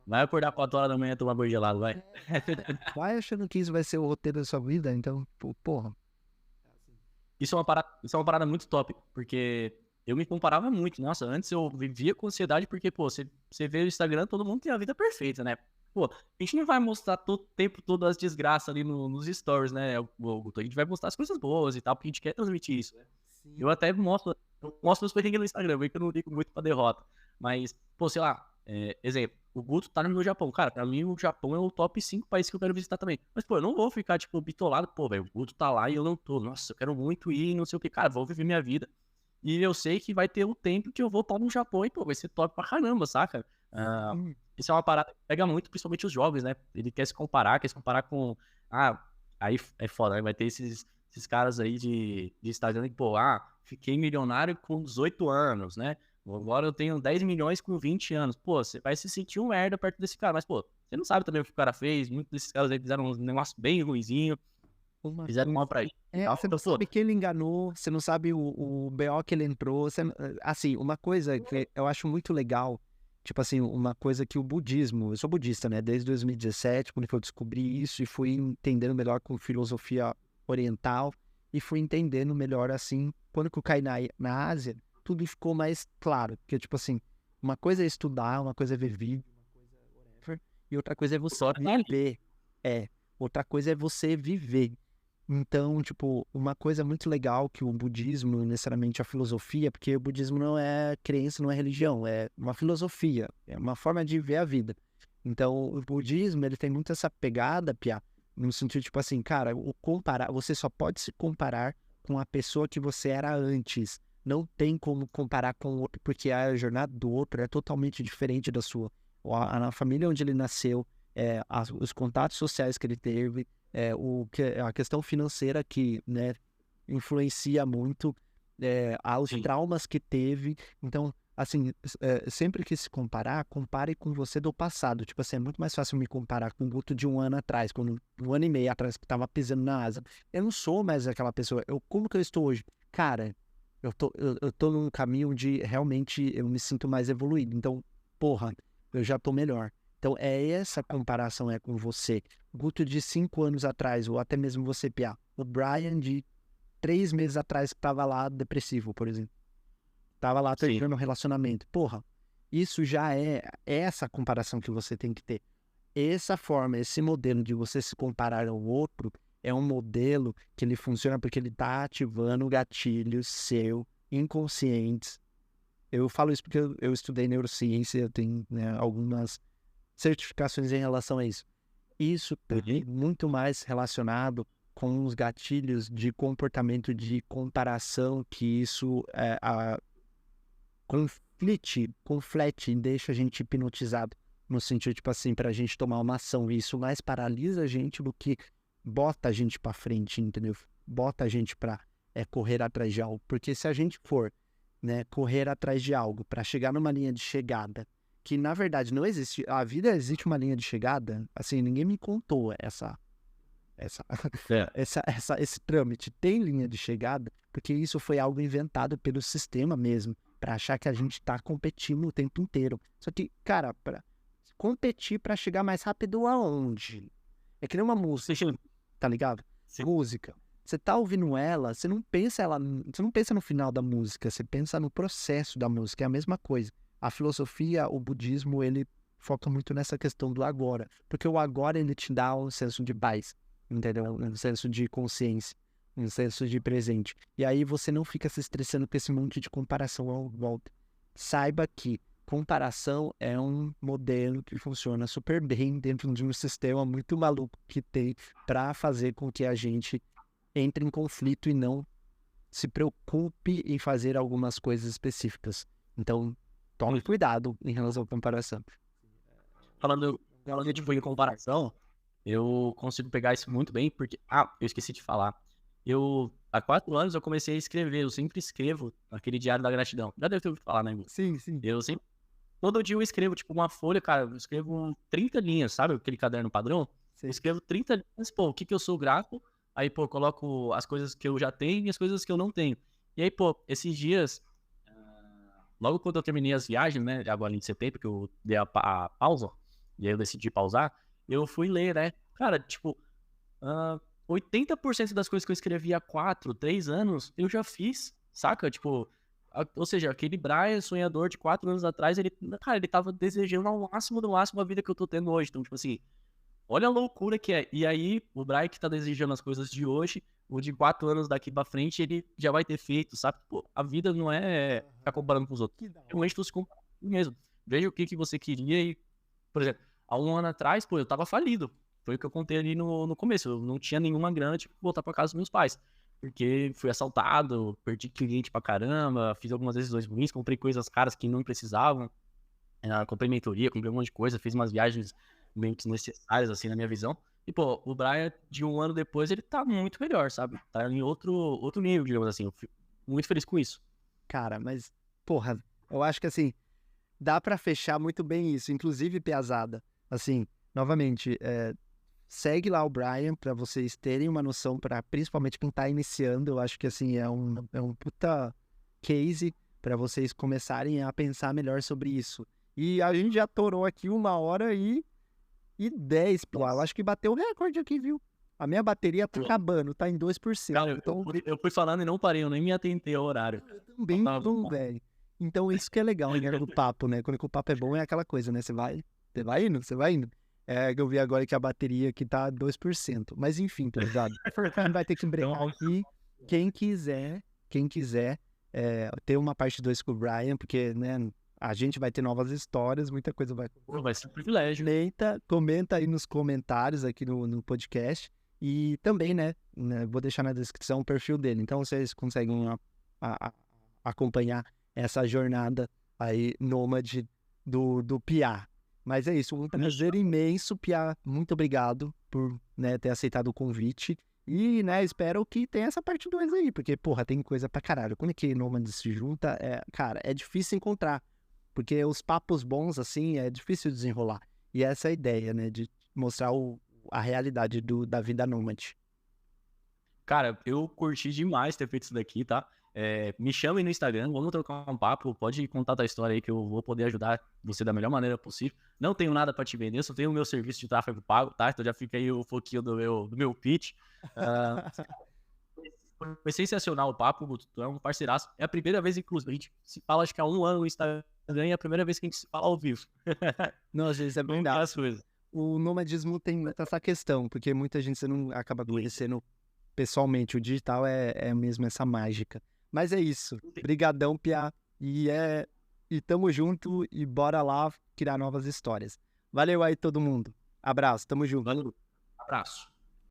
Vai acordar 4 horas da manhã e tomar banho gelado, vai. Vai achando que isso vai ser o roteiro da sua vida, então, porra. Isso é uma parada muito top, porque eu me comparava muito. Nossa, antes eu vivia com ansiedade porque, pô, você vê o Instagram, todo mundo tem a vida perfeita, né? Pô, a gente não vai mostrar todo o tempo todas as desgraças ali nos stories, né? A gente vai mostrar as coisas boas e tal, porque a gente quer transmitir isso, né? Sim. Eu até mostro os perrengues no Instagram, bem que eu não ligo muito pra derrota. Mas, pô, sei lá, exemplo, o Guto tá no Japão. Cara, pra mim o Japão é o top 5 países que eu quero visitar também. Mas, pô, eu não vou ficar, tipo, bitolado. Pô, velho, o Guto tá lá e eu não tô. Nossa, eu quero muito ir, não sei o que. Cara, vou viver minha vida. E eu sei que vai ter um tempo que eu vou estar no Japão e, pô, vai ser top pra caramba, saca? Isso é uma parada que pega muito, principalmente os jovens, né? Ele quer se comparar com... Ah, aí é foda, né? Vai ter esses caras aí de Instagram que, pô, fiquei milionário com 18 anos, né? Agora eu tenho 10 milhões com 20 anos. Pô, você vai se sentir um merda perto desse cara. Mas, pô, você não sabe também o que o cara fez. Muitos desses caras aí fizeram um negócio bem ruinzinho. Fizeram mal pra ele. Você não sabe quem ele enganou, você não sabe o BO que ele entrou. Assim, uma coisa que eu acho muito legal, tipo assim, uma coisa que o budismo... Eu sou budista, né? Desde 2017, quando eu descobri isso e fui entendendo melhor com filosofia oriental e fui entendendo melhor, assim, quando que eu caí na Ásia, tudo ficou mais claro. Porque, tipo assim, uma coisa é estudar, uma coisa é ver vídeo, uma coisa é whatever, e outra coisa é você viver. Outra coisa é você viver. Então, tipo, uma coisa muito legal que o budismo, necessariamente a filosofia, porque o budismo não é crença, não é religião, é uma filosofia, é uma forma de ver a vida. Então, o budismo, ele tem muito essa pegada, Pia, no sentido, tipo assim, cara, você só pode se comparar com a pessoa que você era antes. Não tem como comparar com o outro, porque a jornada do outro é totalmente diferente da sua. Na família onde ele nasceu, os contatos sociais que ele teve, a questão financeira que, né, influencia muito, os traumas que teve. Então, assim, sempre que se comparar, compare com você do passado. Tipo assim, é muito mais fácil me comparar com o Guto de um ano atrás, um ano e meio atrás, que tava pisando na asa. Eu não sou mais aquela pessoa. Como que eu estou hoje? Cara, eu tô num caminho de realmente eu me sinto mais evoluído. Então, porra, eu já tô melhor. Então, essa comparação com você. Guto de 5 anos atrás, ou até mesmo você, Pia. O Brian de 3 meses atrás que tava lá depressivo, por exemplo. Tava lá terminando um relacionamento. Porra, isso já é essa comparação que você tem que ter. Essa forma, esse modelo de você se comparar ao outro é um modelo que ele funciona porque ele tá ativando gatilhos seu, inconscientes. Eu falo isso porque eu estudei neurociência, eu tenho, né, algumas certificações em relação a isso. Isso tá muito mais relacionado com os gatilhos de comportamento de comparação, que isso conflete e deixa a gente hipnotizado, no sentido, tipo assim, pra gente tomar uma ação. E isso mais paralisa a gente do que bota a gente pra frente, entendeu? Bota a gente pra correr atrás de algo. Porque se a gente for, né, correr atrás de algo pra chegar numa linha de chegada, que na verdade não existe, a vida existe uma linha de chegada, assim, ninguém me contou esse trâmite. Tem linha de chegada, porque isso foi algo inventado pelo sistema mesmo, para achar que a gente tá competindo o tempo inteiro. Só que, cara, para competir para chegar mais rápido aonde? É que nem uma música, tá ligado? Sim. Música. Você tá ouvindo ela, você não pensa no final da música, você pensa no processo da música, é a mesma coisa. A filosofia, o budismo, ele foca muito nessa questão do agora, porque o agora ele te dá um senso de paz, entendeu? Um senso de consciência, um senso de presente. E aí você não fica se estressando com esse monte de comparação à volta. Saiba que comparação é um modelo que funciona super bem dentro de um sistema muito maluco que tem para fazer com que a gente entre em conflito e não se preocupe em fazer algumas coisas específicas. Então, tome cuidado em relação à comparação. Falando tipo, em comparação, eu consigo pegar isso muito bem, porque... eu esqueci de falar. Há 4 anos, eu comecei a escrever. Eu sempre escrevo aquele diário da gratidão. Já deve ter ouvido falar, né, Igor? Sim, sim. Todo dia eu escrevo, tipo, uma folha, cara. Eu escrevo 30 linhas, sabe? Aquele caderno padrão. Sim. Eu escrevo 30 linhas, pô, o que eu sou grato. Aí, pô, coloco as coisas que eu já tenho e as coisas que eu não tenho. E aí, pô, esses dias... Logo quando eu terminei as viagens, né? Agora em setembro, que eu dei a pausa. e aí eu decidi pausar, eu fui ler, né? Cara, tipo, 80% das coisas que eu escrevi há 4, 3 anos, eu já fiz, saca? Tipo, ou seja, aquele Brian sonhador de 4 anos atrás, ele tava desejando ao máximo do máximo a vida que eu tô tendo hoje. Então, tipo assim, olha a loucura que é. E aí, o Brian que tá desejando as coisas de hoje, o de 4 anos daqui pra frente, ele já vai ter feito, sabe? Pô, a vida não é ficar comparando com os outros. Que da hora. Realmente tu se compara mesmo. Veja o que você queria e, por exemplo, há um ano atrás, pô, eu tava falido. Foi o que eu contei ali no começo. Eu não tinha nenhuma grana, tipo, voltar pra casa dos meus pais. Porque fui assaltado, perdi cliente pra caramba, fiz algumas decisões ruins, comprei coisas caras que não precisavam. Comprei mentoria, comprei um monte de coisa, fiz umas viagens meio desnecessárias, assim, na minha visão. E, pô, o Brian, de um ano depois, ele tá muito melhor, sabe? Tá em outro nível, digamos assim. Eu fico muito feliz com isso. Cara, mas, porra, eu acho que assim, dá pra fechar muito bem isso. Inclusive, Piazada, assim, novamente, segue lá o Brian pra vocês terem uma noção, para principalmente quem tá iniciando. Eu acho que, assim, é um puta case pra vocês começarem a pensar melhor sobre isso. E a gente já torou aqui 1h10, pô. Eu acho que bateu o recorde aqui, viu? A minha bateria tá acabando, tá em 2%. Cara, Então, eu fui falando e não parei, eu nem me atentei ao horário. eu também não, velho. Então, isso que é legal, né, do papo, né? Quando o papo é bom, é aquela coisa, né? Você vai indo. É que eu vi agora que a bateria aqui tá 2%. Mas enfim, tá ligado? Vai ter que brecar aqui. Quem quiser ter uma parte 2 com o Brian, porque, né, a gente vai ter novas histórias, muita coisa vai... Vai ser um privilégio. Comenta aí nos comentários aqui no podcast. E também, né, vou deixar na descrição o perfil dele. Então, vocês conseguem acompanhar essa jornada aí nômade do Piá. Mas é isso, um prazer imenso, Piá. Muito obrigado por, né, ter aceitado o convite. E, né, espero que tenha essa parte 2 aí, porque, porra, tem coisa pra caralho. Quando é que nômade se junta, cara, é difícil encontrar. Porque os papos bons, assim, é difícil desenrolar. E essa é a ideia, né, de mostrar a realidade da vida nômade. Cara, eu curti demais ter feito isso daqui, tá? Me chamem no Instagram, vamos trocar um papo, pode contar a tua história aí que eu vou poder ajudar você da melhor maneira possível. Não tenho nada pra te vender, só tenho o meu serviço de tráfego pago, tá? Então já fica aí o pouquinho do meu pitch. Foi sensacional o papo, Guto, tu é um parceiraço. É a primeira vez, inclusive, a gente se fala acho que há um ano no Instagram e é a primeira vez que a gente se fala ao vivo. Não, às vezes é Vamos verdade. as coisas. O nomadismo tem muito essa questão, porque muita gente você não acaba conhecendo pessoalmente. O digital é mesmo essa mágica. Mas é isso. Brigadão, Piá. E tamo junto e bora lá criar novas histórias. Valeu aí todo mundo. Abraço, tamo junto. Valeu, abraço.